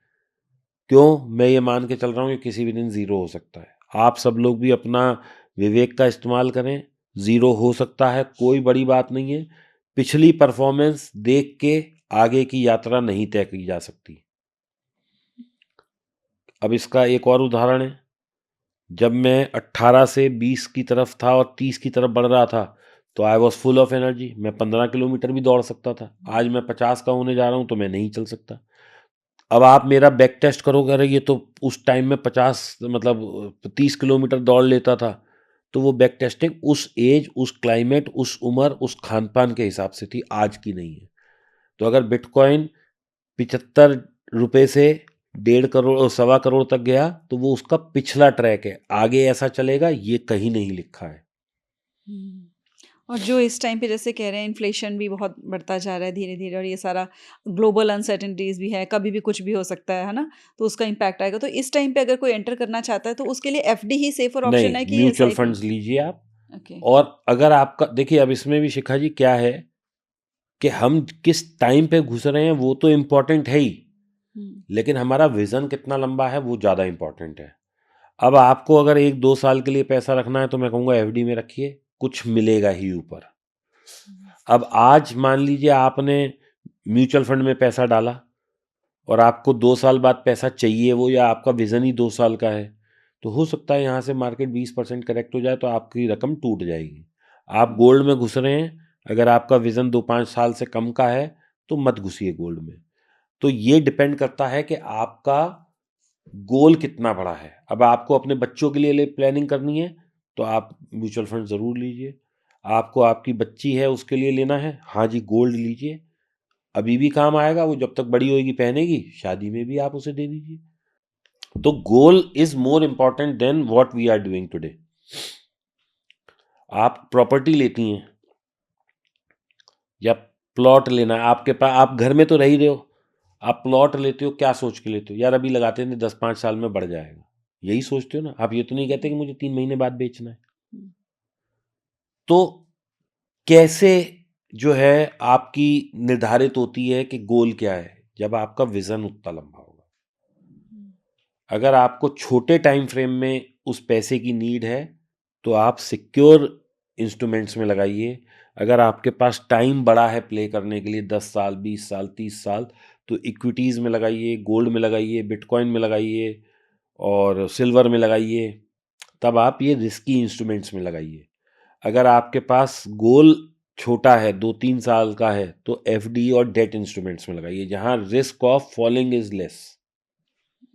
क्यों? मैं ये मान के चल रहा हूँ कि किसी भी दिन ज़ीरो हो सकता है। आप सब लोग भी अपना विवेक का इस्तेमाल करें। ज़ीरो हो सकता है, कोई बड़ी बात नहीं है। पिछली परफॉर्मेंस देख के आगे की यात्रा नहीं तय की जा सकती। अब इसका एक और उदाहरण है, जब मैं 18 से 20 की तरफ था और 30 की तरफ बढ़ रहा था, तो I was full of energy, मैं 15 किलोमीटर भी दौड़ सकता था। आज मैं 50 का होने जा रहा हूँ तो मैं नहीं चल सकता। अब आप मेरा बैक टेस्ट करोगे, अरे ये तो उस टाइम में 50 मतलब 30 किलोमीटर दौड़ लेता था। तो वो बैक टेस्टिंग उस एज, उस क्लाइमेट, उस उम्र, उस खान पान के हिसाब से थी, आज की नहीं है। तो अगर बिटकॉइन 75 रुपये से 1.5 करोड़ और 1.25 करोड़ तक गया तो वो उसका पिछला ट्रैक है, आगे ऐसा चलेगा ये कहीं नहीं लिखा है। हुँ। और जो इस टाइम पे जैसे कह रहे हैं इन्फ्लेशन भी बहुत बढ़ता जा रहा है धीरे-धीरे और ये सारा ग्लोबल अनसर्टेनिटीज़ भी है, कभी भी कुछ भी हो सकता है ना? तो उसका इम्पैक्ट आएगा। तो इस टाइम पे अगर कोई एंटर करना चाहता है तो उसके लिए एफडी ही सेफ़र नहीं, ऑप्शन है कि म्यूचुअल एसआईपी? फंड्स लीजिए आप। ओके। और अगर आपका देखिए, अब इसमें भी शिखा जी क्या है कि हम किस टाइम पे घुस रहे हैं वो तो इम्पोर्टेंट है ही, हुँ, लेकिन हमारा विज़न कितना लंबा है वो ज़्यादा इम्पोर्टेंट है। अब आपको अगर 1-2 साल के लिए पैसा रखना है तो मैं कहूँगा एफडी में रखिए, कुछ मिलेगा ही ऊपर। हुँ, अब आज मान लीजिए आपने म्यूचुअल फंड में पैसा डाला और आपको 2 साल बाद पैसा चाहिए वो, या आपका विज़न ही 2 साल का है, तो हो सकता है यहाँ से मार्केट 20% करेक्ट हो जाए तो आपकी रकम टूट जाएगी। आप हुँ, गोल्ड में घुस रहे हैं, अगर आपका विज़न 2-5 साल से कम का है, तो मत घुसिए गोल्ड में। तो ये डिपेंड करता है कि आपका गोल कितना बड़ा है। अब आपको अपने बच्चों के लिए प्लानिंग करनी है, तो आप म्यूचुअल फंड ज़रूर लीजिए। आपको आपकी बच्ची है उसके लिए लेना है, हाँ जी, गोल्ड लीजिए। अभी भी काम आएगा, वो जब तक बड़ी होएगी पहनेगी, शादी में भी आप उसे दे दीजिए। तो goal is more important than what we are doing today. आप प्रॉपर्टी लेती हैं या प्लॉट लेना है, आपके पास, आप घर में तो रह ही रहे हो, आप प्लॉट लेते हो, क्या सोच के लेते हो? यार अभी लगाते हैं 10-5 साल में बढ़ जाएगा, यही सोचते हो ना आप। ये तो नहीं कहते कि मुझे 3 महीने बाद बेचना है। हुँ, तो कैसे जो है आपकी निर्धारित होती है कि गोल क्या है? जब आपका विजन उतना लंबा होगा। हुँ, अगर आपको छोटे टाइम फ्रेम में उस पैसे की नीड है तो आप सिक्योर इंस्ट्रूमेंट्स में लगाइए। अगर आपके पास टाइम बड़ा है प्ले करने के लिए, 10 साल, 20 साल, 30 साल, तो इक्विटीज़ में लगाइए, गोल्ड में लगाइए, बिटकॉइन में लगाइए और सिल्वर में लगाइए। तब आप ये रिस्की इंस्ट्रूमेंट्स में लगाइए। अगर आपके पास गोल छोटा है, 2-3 साल का है, तो एफडी और डेट इंस्ट्रूमेंट्स में लगाइए जहां risk of falling is less.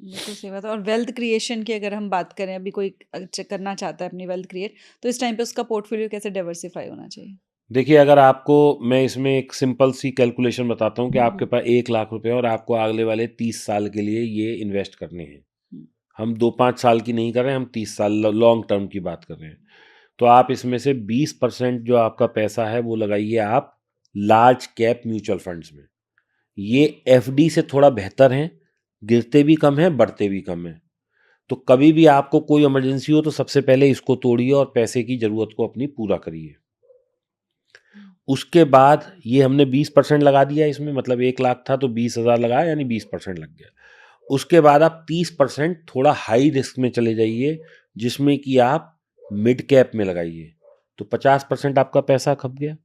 बिल्कुल सही बात है। और वेल्थ क्रिएशन की अगर हम बात करें, अभी कोई करना चाहता है अपनी वेल्थ क्रिएट, तो इस टाइम पे उसका पोर्टफोलियो कैसे डाइवर्सिफ़ाई होना चाहिए? देखिए, अगर आपको, मैं इसमें एक सिंपल सी कैलकुलेशन बताता हूँ कि आपके हुँ, पास 1 लाख रुपए और आपको अगले वाले 30 साल के लिए ये इन्वेस्ट करने हैं। हुँ, हम 2-5 साल की नहीं कर रहे हैं, हम 30 साल लॉन्ग टर्म की बात कर रहे हैं। तो आप इसमें से 20% जो आपका पैसा है वो लगाइए आप लार्ज कैप म्यूचुअल फंड्स में। ये एफडी से थोड़ा बेहतर हैं, गिरते भी कम हैं, बढ़ते भी कम हैं। तो कभी भी आपको कोई इमरजेंसी हो तो सबसे पहले इसको तोड़िए और पैसे की ज़रूरत को अपनी पूरा करिए। हुँ, उसके बाद ये हमने 20% लगा दिया इसमें, मतलब 1 लाख था तो 20 हज़ार लगाया, यानी 20% लग गया। उसके बाद आप 30% थोड़ा हाई रिस्क में चले जाइए, जिसमें कि आप मिड कैप में लगाइए, तो 50% आपका पैसा खप गया।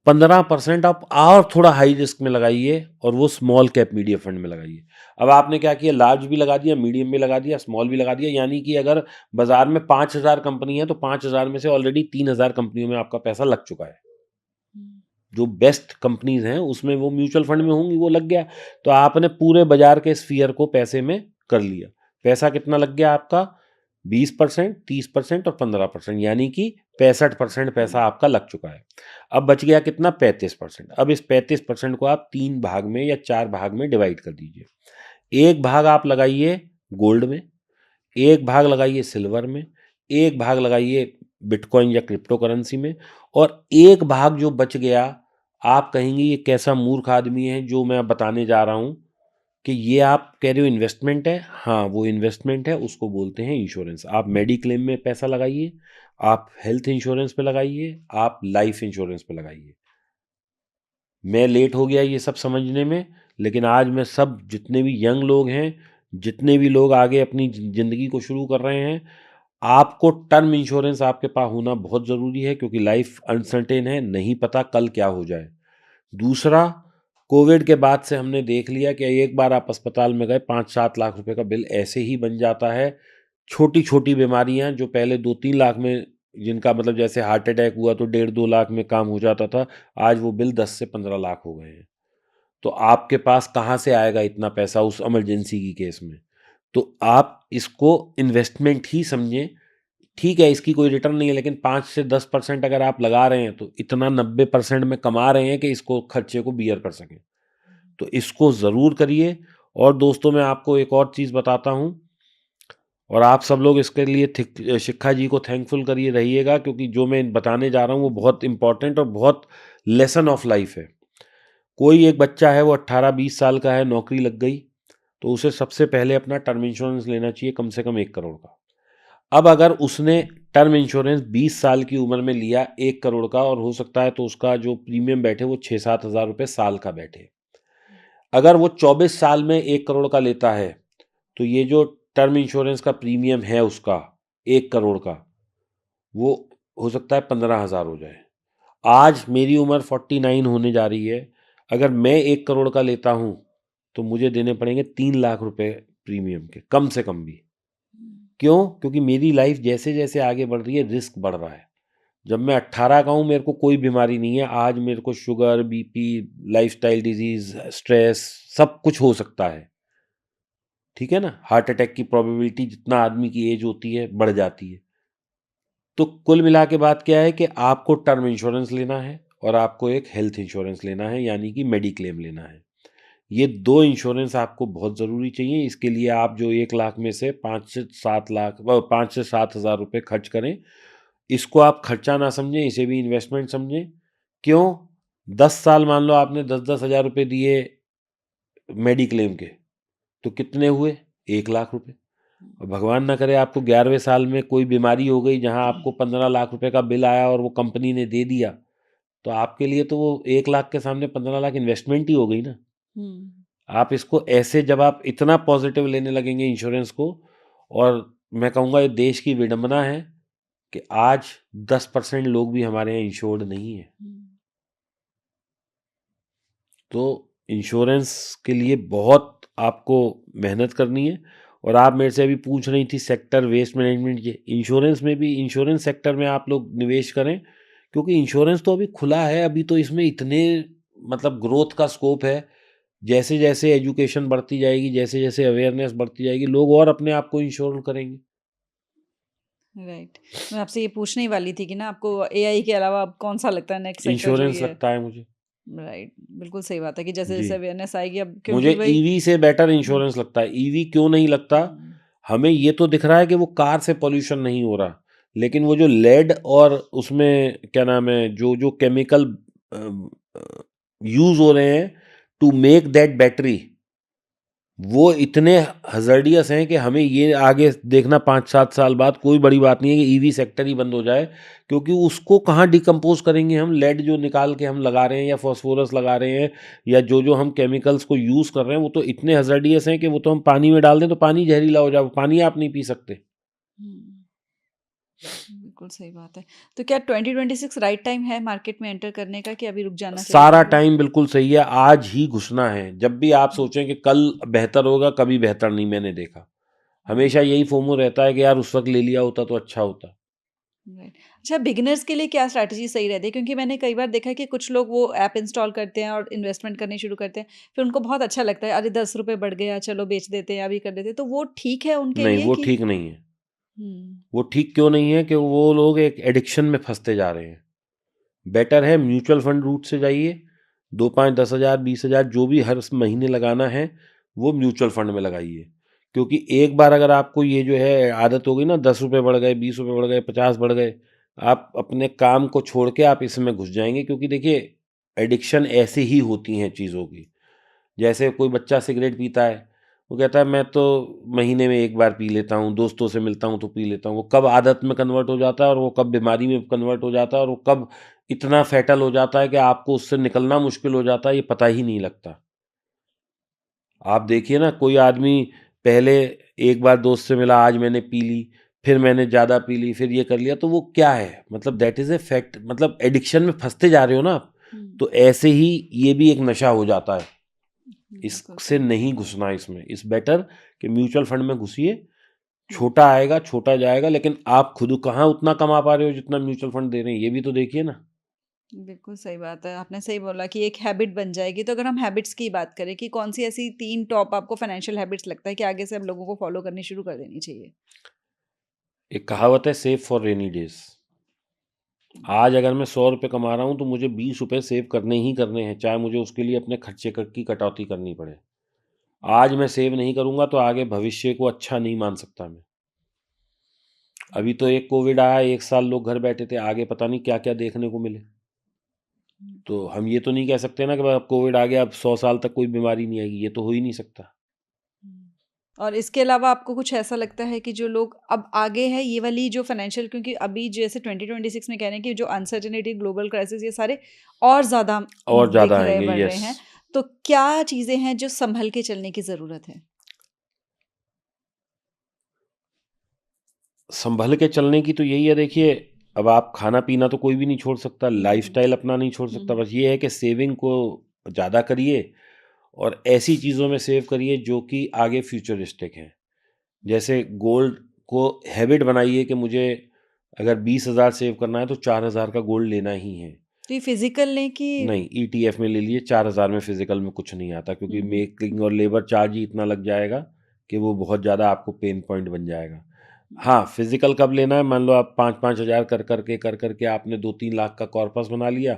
15% आप और थोड़ा हाई रिस्क में लगाइए और वो स्मॉल कैप मीडियम फंड में लगाइए। अब आपने क्या किया, लार्ज भी लगा दिया, मीडियम भी लगा दिया, स्मॉल भी लगा दिया, यानी कि अगर बाजार में 5,000 कंपनी है तो 5,000 में से ऑलरेडी 3,000 कंपनियों में आपका पैसा लग चुका है। हुँ, जो बेस्ट कंपनीज हैं उसमें वो म्यूचुअल फंड में होंगी, वो लग गया। तो आपने पूरे बाजार के स्फीयर को पैसे में कर लिया। पैसा कितना लग गया आपका? 20%, 30% और 15%, यानी कि 65% पैसा हुँ, आपका लग चुका है। अब बच गया कितना? 35%। अब इस 35% को आप 3 भाग में या 4 भाग में डिवाइड कर दीजिए। एक भाग आप लगाइए गोल्ड में, एक भाग लगाइए सिल्वर में, एक भाग लगाइए बिटकॉइन या क्रिप्टो करेंसी में, और एक भाग जो बच गया, आप कहेंगे ये कैसा मूर्ख आदमी है जो मैं बताने जा रहा हूँ कि ये आप कह रहे हो इन्वेस्टमेंट है। हाँ, वो इन्वेस्टमेंट है, उसको बोलते हैं इंश्योरेंस। आप मेडिक्लेम में पैसा लगाइए, आप हेल्थ इंश्योरेंस पे लगाइए, आप लाइफ इंश्योरेंस पे लगाइए। मैं लेट हो गया ये सब समझने में, लेकिन आज मैं सब जितने भी यंग लोग हैं, जितने भी लोग आगे अपनी ज़िंदगी को शुरू कर रहे हैं, आपको टर्म इंश्योरेंस आपके पास होना बहुत ज़रूरी है, क्योंकि लाइफ अनसर्टेन है, नहीं पता कल क्या हो जाए। दूसरा, कोविड के बाद से हमने देख लिया कि एक बार आप अस्पताल में गए, 5-7 लाख रुपए का बिल ऐसे ही बन जाता है। छोटी-छोटी बीमारियाँ जो पहले 2-3 लाख में, जिनका मतलब जैसे हार्ट अटैक हुआ तो 1.5-2 लाख में काम हो जाता था, आज वो बिल 10 से 15 लाख हो गए हैं। तो आपके पास कहाँ से आएगा इतना पैसा उस इमरजेंसी की केस में? तो आप इसको इन्वेस्टमेंट ही समझें। ठीक है, इसकी कोई रिटर्न नहीं है, लेकिन 5 से 10% अगर आप लगा रहे हैं तो इतना 90% में कमा रहे हैं कि इसको खर्चे को बियर कर सकें। तो इसको ज़रूर करिए। और दोस्तों, मैं आपको एक और चीज़ बताता हूँ, और आप सब लोग इसके लिए शिखा जी को थैंकफुल करिए रहिएगा, क्योंकि जो मैं बताने जा रहा हूँ वो बहुत इंपॉर्टेंट और बहुत लेसन ऑफ लाइफ है। कोई एक बच्चा है, वो 18-20 साल का है, नौकरी लग गई, तो उसे सबसे पहले अपना टर्म इंश्योरेंस लेना चाहिए, कम से कम 1 करोड़ का। अब अगर उसने टर्म इंश्योरेंस 20 साल की उम्र में लिया 1 करोड़ का, और हो सकता है तो उसका जो प्रीमियम बैठे वो 6-7 हज़ार रुपये साल का बैठे। अगर वो 24 साल में 1 करोड़ का लेता है, तो ये जो टर्म इंश्योरेंस का प्रीमियम है उसका 1 करोड़ का, वो हो सकता है 15 हज़ार हो जाए। आज मेरी उम्र 49 होने जा रही है, अगर मैं 1 करोड़ का लेता हूँ तो मुझे देने पड़ेंगे 3 लाख रुपए प्रीमियम के, कम से कम भी। क्यों? क्योंकि मेरी लाइफ जैसे जैसे आगे बढ़ रही है, रिस्क बढ़ रहा है। जब मैं 18 का हूँ, मेरे को कोई बीमारी नहीं है, आज मेरे को sugar, BP, lifestyle disease, stress, सब कुछ हो सकता है। ठीक है ना? हार्ट अटैक की प्रोबेबिलिटी जितना आदमी की एज होती है बढ़ जाती है। तो कुल मिला के बात क्या है कि आपको टर्म इंश्योरेंस लेना है और आपको एक हेल्थ इंश्योरेंस लेना है, यानी कि मेडिक्लेम लेना है। ये 2 इंश्योरेंस आपको बहुत ज़रूरी चाहिए। इसके लिए आप जो 1 लाख में से 5 से 7 हज़ार रुपये खर्च करें, इसको आप खर्चा ना समझें, इसे भी इन्वेस्टमेंट समझें। क्यों? 10 साल मान लो आपने 10-10 हज़ार रुपये दिए मेडिक्लेम के, तो कितने हुए? 1 लाख रुपये। और भगवान ना करे आपको 11वें साल में कोई बीमारी हो गई जहां आपको 15 लाख रुपए का बिल आया और वो कंपनी ने दे दिया, तो आपके लिए तो वो 1 लाख के सामने 15 लाख इन्वेस्टमेंट ही हो गई ना। आप इसको ऐसे, जब आप इतना पॉजिटिव लेने लगेंगे इंश्योरेंस को, और मैं कहूँगा ये देश की विडंबना है कि आज 10% लोग भी हमारे यहाँ इंश्योर्ड नहीं है। तो इंश्योरेंस के लिए बहुत आपको मेहनत करनी है। और आप मेरे से अभी पूछ रही थी सेक्टर वेस्ट मैनेजमेंट के, इंश्योरेंस में भी, इंश्योरेंस सेक्टर में आप लोग निवेश करें, क्योंकि इंश्योरेंस तो अभी खुला है, अभी तो इसमें इतने मतलब ग्रोथ का स्कोप है। जैसे जैसे एजुकेशन बढ़ती जाएगी, जैसे जैसे अवेयरनेस बढ़ती जाएगी, लोग और अपने आप को इंश्योर करेंगे। राइट। मैं आपसे ये पूछने ही वाली थी कि ना आपको एआई के अलावा अब कौन सा लगता है नेक्स्ट सेक्टर जो इंश्योरेंस ये है। लगता है मुझे। राइट, बिल्कुल सही बात है कि जैसे जी, जैसे अवेयरनेस आएगी अब, मुझे क्योंकि भाई ईवी से बेटर इंश्योरेंस लगता है। ईवी क्यों नहीं लगता? हम्म, हमें ये तो दिख रहा है कि वो कार से पॉल्यूशन नहीं हो रहा, लेकिन वो जो लेड और उसमें क्या नाम है, जो जो केमिकल यूज हो रहे हैं टू मेक दैट बैटरी, वो इतने हजर्डियस हैं कि हमें ये आगे देखना 5-7 साल बाद कोई बड़ी बात नहीं है कि ईवी सेक्टर ही बंद हो जाए, क्योंकि उसको कहाँ डिकम्पोज करेंगे हम? लेड जो निकाल के हम लगा रहे हैं, या फॉस्फोरस लगा रहे हैं, या जो जो हम केमिकल्स को यूज़ कर रहे हैं, वो तो इतने हजर्डियस हैं कि वो तो हम पानी में डाल दें तो पानी जहरीला हो जाए, पानी आप नहीं पी सकते। हम्म, बिल्कुल सही बात है। तो क्या 2026 राइट टाइम है मार्केट में एंटर करने का, कि अभी रुक जाना चाहिए सारा थोड़ा? टाइम बिल्कुल सही है, आज ही घुसना है। जब भी आप सोचें कि कल बेहतर होगा, कभी बेहतर नहीं मैंने देखा। हमेशा यही फोमो रहता है कि यार उस वक्त ले लिया होता तो अच्छा होता। राइट। अच्छा, बिगिनर्स के लिए क्या स्ट्रैटेजी सही रहती है? क्योंकि मैंने कई बार देखा है कि कुछ लोग वो ऐप इंस्टॉल करते हैं और इन्वेस्टमेंट करनी शुरू करते हैं, फिर उनको बहुत अच्छा लगता है, अरे 10 रुपए बढ़ गया, चलो बेच देते हैं, अभी कर देते हैं, तो वो ठीक है उनके नहीं, लिए वो कि? ठीक नहीं है। हम्म। वो ठीक क्यों नहीं है? कि वो लोग एक एडिक्शन में फंसते जा रहे हैं। बेटर है म्यूचुअल फंड रूट से जाइए, 2-5-10 हज़ार 20 हज़ार जो भी हर महीने लगाना है, वो म्यूचुअल फंड में लगाइए। क्योंकि एक बार अगर आपको ये जो है आदत हो गई ना, 10 रुपये बढ़ गए, 20 रुपये बढ़ गए, 50 बढ़ गए, आप अपने काम को छोड़ के आप इसमें घुस जाएंगे। क्योंकि देखिए, एडिक्शन ऐसे ही होती हैं चीज़ों की। जैसे कोई बच्चा सिगरेट पीता है, वो कहता है मैं तो महीने में 1 बार पी लेता हूँ, दोस्तों से मिलता हूँ तो पी लेता हूँ। वो कब आदत में कन्वर्ट हो जाता है और वो कब बीमारी में कन्वर्ट हो जाता है और वो कब इतना फैटल हो जाता है कि आपको उससे निकलना मुश्किल हो जाता है, ये पता ही नहीं लगता। आप देखिए ना, कोई आदमी पहले एक बार दोस्त से मिला, आज मैंने पी ली, फिर मैंने ज़्यादा पी ली, फिर ये कर लिया, तो वो क्या है? मतलब दैट इज़ ए फैक्ट, मतलब एडिक्शन में फंसते जा रहे हो ना आप। तो ऐसे ही ये भी एक नशा हो जाता है। बिल्कुल इससे सही। नहीं घुसना इसमें। इस बेटर कि म्यूचुअल फंड में घुसिए, छोटा आएगा, छोटा जाएगा, लेकिन आप खुद कहाँ उतना कमा पा रहे हो जितना म्यूचुअल फंड दे रहे हैं, ये भी तो देखिए ना। बिल्कुल सही बात है, आपने सही बोला कि एक हैबिट बन जाएगी। तो अगर हम हैबिट्स की बात करें कि कौन सी ऐसी 3 टॉप आपको फाइनेंशियल हैबिट्स लगता है कि आगे से हम लोगों को फॉलो करनी शुरू कर देनी चाहिए? एक कहावत है, सेव फॉर रेनी डेज। आज अगर मैं 100 रुपये कमा रहा हूँ तो मुझे 20 रुपये सेव करने ही करने हैं, चाहे मुझे उसके लिए अपने खर्चे की कटौती करनी पड़े। आज मैं सेव नहीं करूँगा तो आगे भविष्य को अच्छा नहीं मान सकता मैं। अभी तो एक कोविड आया, 1 साल लोग घर बैठे थे, आगे पता नहीं क्या-क्या देखने को मिले। तो हम ये तो नहीं कह सकते ना कि अब कोविड आ गया, अब 100 साल तक कोई बीमारी नहीं आएगी, ये तो हो ही नहीं सकता। और इसके अलावा आपको कुछ ऐसा लगता है कि जो लोग अब आगे है ये वाली जो फाइनेंशियल, क्योंकि अभी जैसे 2026 में कह रहे हैं कि जो अनसर्टेनिटी, ग्लोबल क्राइसिस, ये सारे और ज़्यादा और ज़्यादा दिख रहे आएँगे, बढ़ रहे यस। हैं, तो क्या चीज़ें हैं जो संभल के चलने की ज़रूरत है? संभल के चलने की तो यही है, देखिए, अब आप खाना-पीना तो कोई भी नहीं छोड़ सकता, हुँ, हुँ। लाइफ़स्टाइल अपना नहीं छोड़ हुँ, सकता, हुँ। बस ये है कि सेविंग को ज़्यादा करिए और ऐसी चीज़ों में सेव करिए जो कि आगे फ्यूचरिस्टिक हैं। जैसे गोल्ड को हैबिट बनाइए कि मुझे अगर 20,000 सेव करना है तो 4,000 का गोल्ड लेना ही है। तो ये फिज़िकल लें कि नहीं, ईटीएफ में ले लिए, 4,000 में फिज़िकल में कुछ नहीं आता, हुँ, क्योंकि हुँ। मेकिंग और लेबर चार्ज ही इतना लग जाएगा कि वो बहुत ज़्यादा आपको पेन पॉइंट बन जाएगा। हाँ, फिज़िकल कब लेना है, मान लो आप 5-5 हज़ार कर करके आपने 2-3 लाख का कॉर्पस बना लिया,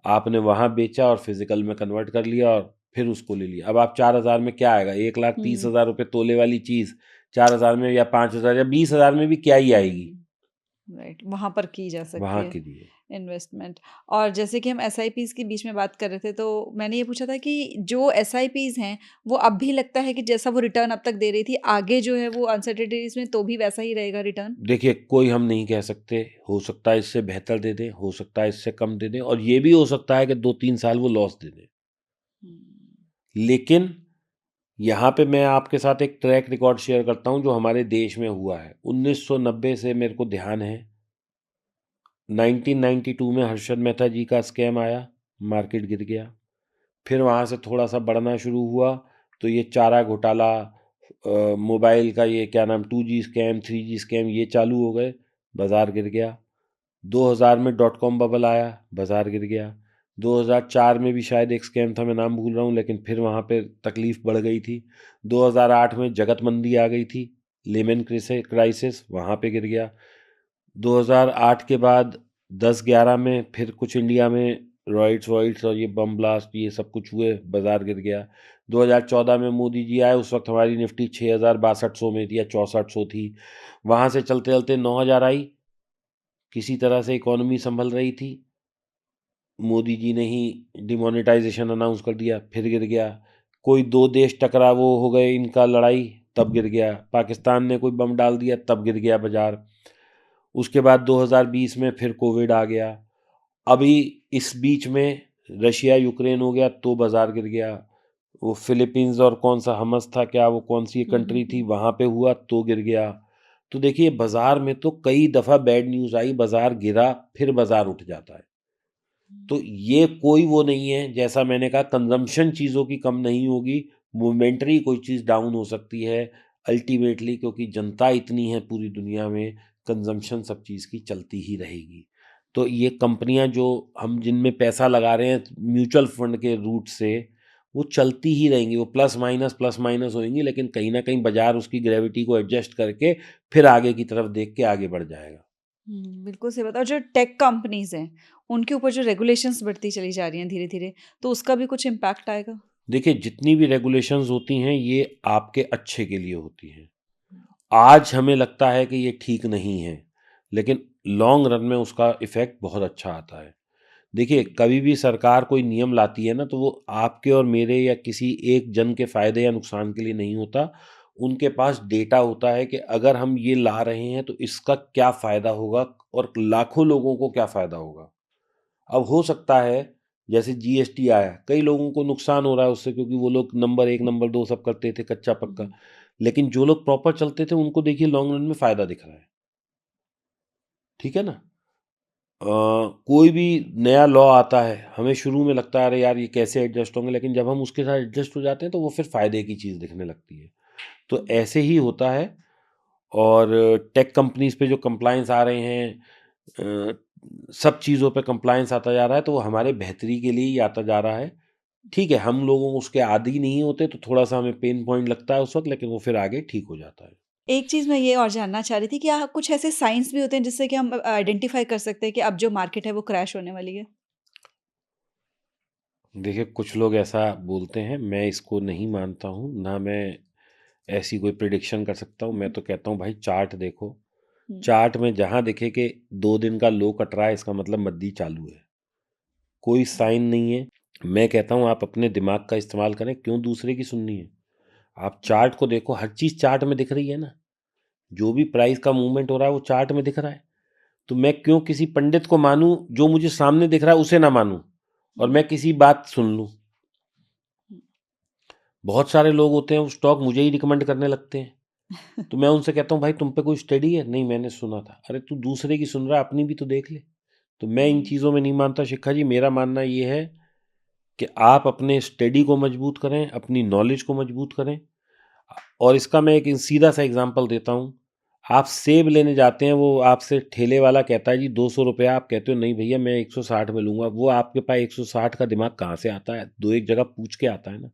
आपने वहाँ बेचा और फिज़िकल में कन्वर्ट कर लिया और फिर उसको ले लिया। अब आप 4,000 में क्या आएगा? हुँ, 1,30,000 रुपए तोले वाली चीज़ 4,000 में या 5,000 या 20,000 में भी क्या ही आएगी? हुँ। राइट, वहाँ पर की जा सकती वहाँ है के लिए। इन्वेस्टमेंट। और जैसे कि हम एसआईपीज़ के बीच में बात कर रहे थे, तो मैंने ये पूछा था कि जो एसआईपीज़ हैं, वो अब भी लगता है कि जैसा वो रिटर्न अब तक दे रही थी, आगे जो है वो अनसर्टेनिटीज़ में तो भी वैसा ही रहेगा रिटर्न? देखिए, कोई हम नहीं कह सकते, हो सकता है इससे बेहतर दे दें, हो सकता है इससे कम दे दें और ये भी हो सकता है कि 2-3 साल वो लॉस दे दें। हुँ। लेकिन यहाँ पे मैं आपके साथ एक ट्रैक रिकॉर्ड शेयर करता हूँ जो हमारे देश में हुआ है। 1990 से मेरे को ध्यान है, 1992 में हर्षद मेहता जी का स्कैम आया, मार्केट गिर गया। फिर वहाँ से थोड़ा-सा बढ़ना शुरू हुआ, तो ये चारा घोटाला, मोबाइल का ये क्या नाम 2G स्कैम, 3G स्कैम ये चालू हो गए, बाज़ार गिर गया। 2000 में डॉट कॉम बबल आया, बाज़ार गिर गया। 2004 में भी शायद एक स्कैम था, मैं नाम भूल रहा हूँ, लेकिन फिर वहाँ पे तकलीफ़ बढ़ गई थी। 2008 में जगत मंदी आ गई थी, लेमन क्राइसिस, वहाँ पे गिर गया। 2008 के बाद 10-11 में फिर कुछ इंडिया में रॉयट्स और ये बम ब्लास्ट ये सब कुछ हुए, बाज़ार गिर गया। 2014 में मोदी जी आए, उस वक़्त हमारी निफ्टी 6,6200 में थी या 6400 थी। वहाँ से चलते-चलते 9,000 आई, किसी तरह से इकॉनमी सँभल रही थी। मोदी जी ने ही डिमोनेटाइज़ेशन अनाउंस कर दिया, फिर गिर गया। कोई 2 देश टकरा वो हो गए इनका लड़ाई, तब गिर गया। पाकिस्तान ने कोई बम डाल दिया, तब गिर गया बाज़ार। उसके बाद 2020 में फिर कोविड आ गया। अभी इस बीच में रशिया यूक्रेन हो गया तो बाज़ार गिर गया। वो फिलीपींस और कौन-सा हमस था क्या, वो कौन-सी हुँ, हुँ, कंट्री थी, हुँ। वहाँ पे हुआ तो गिर गया। तो देखिए बाज़ार में तो कई दफ़ा बैड न्यूज़ आई, बाज़ार गिरा, फिर बाज़ार उठ जाता है। तो ये कोई वो नहीं है, जैसा मैंने कहा कंज़म्पशन चीज़ों की कम नहीं होगी, मोमेंटरी कोई चीज़ डाउन हो सकती है, अल्टीमेटली क्योंकि जनता इतनी है पूरी दुनिया में, कंज़म्पशन सब चीज़ की चलती ही रहेगी। तो ये कंपनियाँ जो हम जिनमें पैसा लगा रहे हैं म्यूचुअल फंड के रूट से, वो चलती ही रहेंगी, वो प्लस माइनस होएँगी, लेकिन कहीं न कहीं बाज़ार उसकी ग्रेविटी को एडजस्ट करके फिर आगे की तरफ देख के आगे बढ़ जाएगा। बिल्कुल सही बात है। और जो टेक कंपनीज़ हैं, उनके ऊपर जो रेगुलेशंस बढ़ती चली जा रही हैं धीरे-धीरे, तो उसका भी कुछ इम्पैक्ट आएगा? देखिए, जितनी भी रेगुलेशंस होती हैं, ये आपके अच्छे के लिए होती हैं। आज हमें लगता है कि ये ठीक नहीं है, लेकिन लॉन्ग रन में उसका इफ़ेक्ट बहुत अच्छा आता है। देखिए, कभी भी सरकार कोई नियम लाती है ना, तो वो आपके और मेरे या किसी एक जन के फ़ायदे या नुकसान के लिए नहीं होता। उनके पास डेटा होता है कि अगर हम ये ला रहे हैं, तो इसका क्या फ़ायदा होगा और लाखों लोगों को क्या फ़ायदा होगा। अब हो सकता है जैसे जीएसटी आया, कई लोगों को नुकसान हो रहा है उससे, क्योंकि वो लोग नंबर 1 नंबर 2 सब करते थे कच्चा-पक्का। हुँ। लेकिन जो लोग प्रॉपर चलते थे उनको देखिए लॉन्ग रन में फ़ायदा दिख रहा है। ठीक है ना? कोई भी नया लॉ आता है, हमें शुरू में लगता है अरे यार ये कैसे एडजस्ट होंगे, लेकिन जब हम उसके साथ एडजस्ट हो जाते हैं तो वो फिर फ़ायदे की चीज़ दिखने लगती है। तो हुँ। ऐसे ही होता है। और टेक कंपनीज़ पे जो कंप्लायंस आ रहे हैं, अ, सब चीज़ों पे कंप्लायंस आता जा रहा है, तो वो हमारे बेहतरी के लिए ही आता जा रहा है। ठीक है, हम लोगों उसके आदी नहीं होते तो थोड़ा-सा हमें पेन पॉइंट लगता है उस वक़्त, लेकिन वो फिर आगे ठीक हो जाता है। एक चीज़ मैं ये और जानना चाह रही थी, क्या कुछ ऐसे साइन्स भी होते हैं जिससे कि हम आइडेंटिफ़ाई कर सकते हैं कि अब जो मार्केट है वो क्रैश होने वाली है? देखिए, कुछ लोग ऐसा बोलते हैं, मैं इसको नहीं मानता हूँ, ना मैं ऐसी कोई प्रेडिक्शन कर सकता हूँ। मैं हुँ, तो कहता हूँ भाई चार्ट देखो, चार्ट में जहां दिखे कि 2 दिन का लो कट रहा है, इसका मतलब मंदी चालू है। कोई साइन नहीं है। मैं कहता हूं आप अपने दिमाग का इस्तेमाल करें, क्यों दूसरे की सुननी है। आप चार्ट को देखो, हर चीज चार्ट में दिख रही है ना। जो भी प्राइस का मूवमेंट हो रहा है वो चार्ट में दिख रहा है। तो मैं क्यों किसी पंडित को मानूं, जो मुझे सामने दिख रहा है उसे ना मानूं, और मैं किसी बात सुन लूं। बहुत सारे लोग होते हैं वो स्टॉक मुझे ही रिकमेंड करने लगते हैं। तो मैं उनसे कहता हूँ भाई तुम पे कोई स्टडी है? नहीं, मैंने सुना था। अरे तू दूसरे की सुन रहा है, अपनी भी तो देख ले। तो मैं इन चीज़ों में नहीं मानता शिखा जी। मेरा मानना ये है कि आप अपने स्टडी को मजबूत करें, अपनी नॉलेज को मजबूत करें। और इसका मैं एक सीधा सा एग्जांपल देता हूँ। आप सेब लेने जाते हैं, वो आपसे ठेले वाला कहता है जी 200 रुपया। आप कहते हो नहीं भैया मैं 160 में लूंगा। वो आपके पास 160 का दिमाग कहाँ से आता है? दो एक जगह पूछ के आता है ना।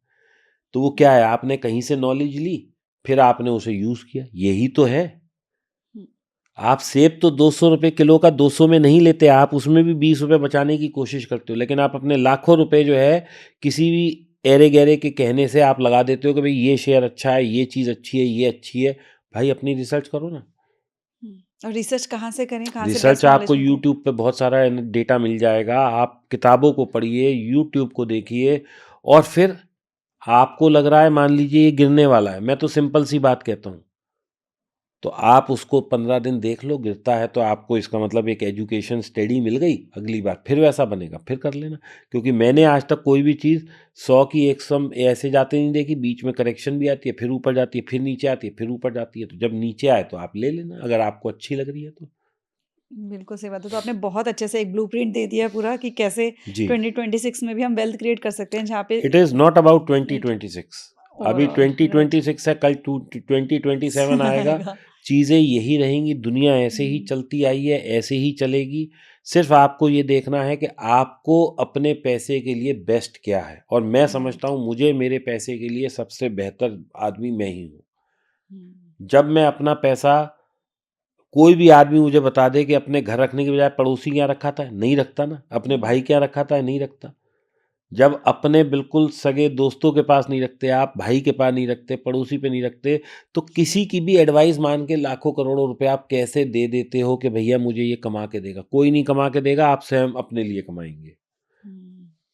तो वो क्या है, आपने कहीं से नॉलेज ली, फिर आपने उसे यूज किया, यही तो है। आप सेब तो 200 रुपये किलो का 200 में नहीं लेते, आप उसमें भी 20 रुपये बचाने की कोशिश करते हो। लेकिन आप अपने लाखों रुपए जो है किसी भी एरे गहरे के कहने से आप लगा देते हो कि भाई ये शेयर अच्छा है, ये चीज़ अच्छी है, ये अच्छी है। भाई अपनी रिसर्च करो ना। और रिसर्च कहाँ से करें, कहाँ से रिसर्च बेस्ट आपको नॉलेज मिलती है? यूट्यूब पे बहुत सारा डेटा मिल जाएगा। आप किताबों को पढ़िए, यूट्यूब को देखिए, और फिर आपको लग रहा है मान लीजिए ये गिरने वाला है, मैं तो सिंपल सी बात कहता हूँ, तो आप उसको 15 दिन देख लो, गिरता है तो आपको इसका मतलब एक एजुकेशन स्टडी मिल गई। अगली बार फिर वैसा बनेगा, फिर कर लेना। क्योंकि मैंने आज तक कोई भी चीज़ 100 की एक सम ऐसे जाते नहीं देखी। बीच में करेक्शन भी आती है, फिर ऊपर जाती है, फिर नीचे आती है, फिर ऊपर जाती है। तो जब नीचे आए तो आप ले लेना, अगर आपको अच्छी लग रही है तो। बिल्कुल सही बात है। तो आपने बहुत अच्छे से एक ब्लूप्रिंट दे दिया पूरा कि कैसे जी। 2026 में भी हम वेल्थ क्रिएट कर सकते हैं, जहाँ पे it is not about NEET 2026। अभी ओवरऑल राइट 2026 है, कल 2027 आएगा। आएगा। चीज़ें यही रहेंगी, दुनिया ऐसे ही हुँ, चलती आई है, ऐसे ही चलेगी। सिर्फ आपको ये देखना है कि आपको अपने पैसे के लिए बेस्ट क्या है। और मैं समझता राइट। हूँ मुझे मेरे पैसे के लिए सबसे बेहतर आदमी मैं ही हूँ। हुँ, जब मैं अपना पैसा, कोई भी आदमी मुझे बता दे कि अपने घर रखने के बजाय पड़ोसी के यहाँ रखा था, नहीं रखता ना। अपने भाई हुँ, के यहाँ रखा था, नहीं रखता। जब अपने बिल्कुल सगे दोस्तों के पास नहीं रखते, आप भाई के पास नहीं रखते, पड़ोसी पे नहीं रखते, तो किसी की भी एडवाइस मान के लाखों करोड़ों रुपए आप कैसे दे देते हो कि भैया मुझे ये कमा के देगा? कोई नहीं कमा के देगा, आप स्वयं अपने लिए कमाएंगे। हुँ।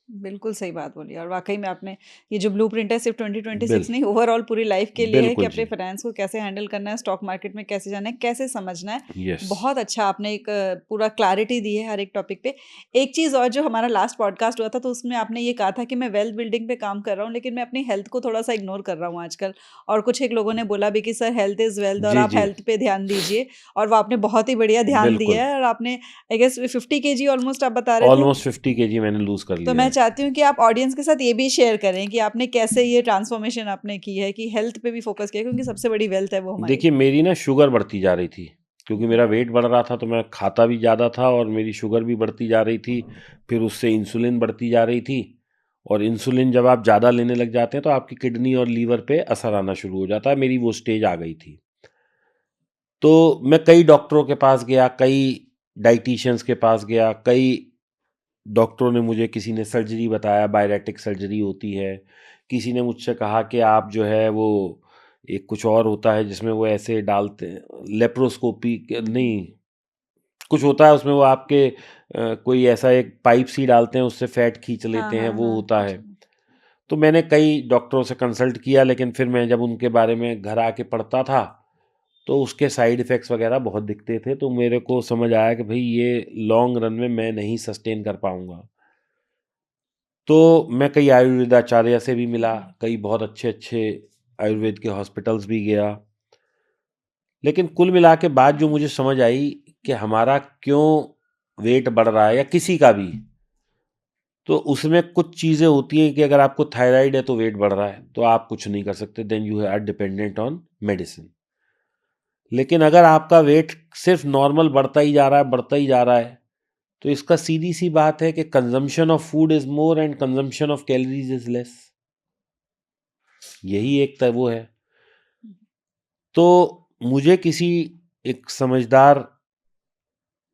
बिल्कुल सही बात बोली और वाक़ई में आपने ये जो ब्लूप्रिंट है सिर्फ़ 2026 बिल नहीं ओवरऑल पूरी लाइफ़ के लिए है कि बिल्कुल अपने जी। फाइनेंस को कैसे हैंडल करना है, स्टॉक मार्केट में कैसे जाना है, कैसे समझना है। यस। बहुत अच्छा आपने एक पूरा क्लैरिटी दी है हर एक टॉपिक पे। एक चीज़ और जो हमारा लास्ट पॉडकास्ट हुआ था तो उसमें आपने ये कहा था कि मैं वेल्थ बिल्डिंग पे काम कर रहा हूँ लेकिन मैं अपनी हेल्थ को थोड़ा-सा इग्नोर कर रहा हूँ आजकल। और कुछ एक लोगों ने बोला भी कि सर हेल्थ इज़ वेल्थ और जी, आप जी। हेल्थ पे ध्यान दीजिए और वो आपने बहुत ही बढ़िया ध्यान बिल्कुल। दिया है और आपने आई गेस 50 केजी ऑलमोस्ट आप बता रहे थे? ऑलमोस्ट 50 केजी मैंने लूज़ कर तो लिया मैं है। चाहती हूँ कि आप ऑडियंस के साथ ये भी शेयर करें कि आपने कैसे ये ट्रांसफॉर्मेशन आपने की है कि हेल्थ पे भी फोकस किया क्योंकि सबसे बड़ी वेल्थ है वो हमारी। देखिए मेरी ना शुगर बढ़ती जा रही थी, क्योंकि हुँ, मेरा वेट बढ़ रहा था, तो मैं खाता भी ज़्यादा था और मेरी शुगर भी बढ़ती जा रही थी। फिर उससे इंसुलिन बढ़ती जा रही थी, और इंसुलिन जब आप ज़्यादा लेने लग जाते हैं तो आपकी किडनी और लीवर पे असर आना शुरू हो जाता है। मेरी वो स्टेज आ गई थी। तो मैं कई डॉक्टरों के पास गया, कई डाइटिशियंस के पास गया, कई डॉक्टरों ने मुझे, किसी ने सर्जरी बताया, बायरेटिक सर्जरी होती है। किसी ने मुझसे कहा कि आप जो है वो एक कुछ और होता है जिसमें वो ऐसे डालते हैं, लेप्रोस्कोपी हुँ। नहीं, कुछ होता है उसमें वो आपके कोई ऐसा एक पाइप सी डालते हैं, उससे फैट खींच हाँ, लेते हैं, हाँ, वो हाँ। होता है। जी। तो मैंने कई डॉक्टरों से कंसल्ट किया, लेकिन फिर मैं जब उनके बारे में घर आके पढ़ता था तो उसके साइड इफ़ेक्ट्स वगैरह बहुत दिखते थे। तो मेरे को समझ आया कि भई ये लॉन्ग रन में मैं नहीं सस्टेन कर पाऊँगा। तो मैं कई आयुर्वेदाचार्य से भी मिला, हुँ, कई बहुत अच्छे-अच्छे आयुर्वेद के हॉस्पिटल्स भी गया। लेकिन कुल मिला के बात जो मुझे समझ आई कि हमारा क्यों वेट बढ़ रहा है या किसी का भी, तो उसमें कुछ चीज़ें होती हैं कि अगर आपको थायराइड है तो वेट बढ़ रहा है, तो आप कुछ नहीं कर सकते, then you are dependent on medicine. लेकिन अगर आपका वेट सिर्फ नॉर्मल बढ़ता ही जा रहा है, बढ़ता ही जा रहा है, तो इसका सीधी सी बात है कि consumption of food is more and consumption of calories is less. यही एक वो है। हुँ। तो मुझे किसी एक समझदार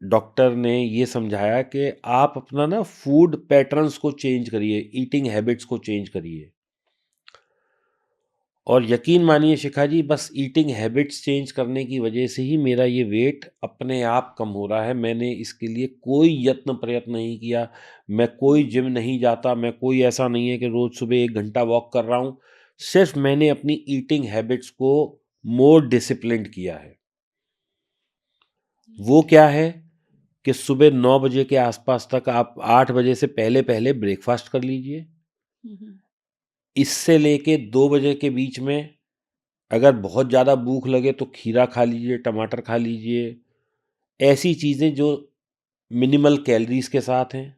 डॉक्टर ने ये समझाया कि आप अपना ना फूड पैटर्न्स को चेंज करिए, ईटिंग हैबिट्स को चेंज करिए। और यकीन मानिए शिखा जी, बस ईटिंग हैबिट्स चेंज करने की वजह से ही मेरा ये वेट अपने आप कम हो रहा है। मैंने इसके लिए कोई यत्न प्रयत्न नहीं किया, मैं कोई जिम नहीं जाता, मैं कोई ऐसा नहीं है कि रोज़ सुबह 1 घंटा वॉक कर रहा हूँ। सिर्फ़ मैंने अपनी ईटिंग हैबिट्स को मोर डिसिप्लिन्ड किया है। वो क्या है कि सुबह 9 बजे के आसपास तक आप 8 बजे से पहले-पहले ब्रेकफ़ास्ट कर लीजिए। इससे लेके 2 बजे के बीच में अगर बहुत ज़्यादा भूख लगे तो खीरा खा लीजिए, टमाटर खा लीजिए, ऐसी चीज़ें जो मिनिमल कैलोरीज़ के साथ हैं।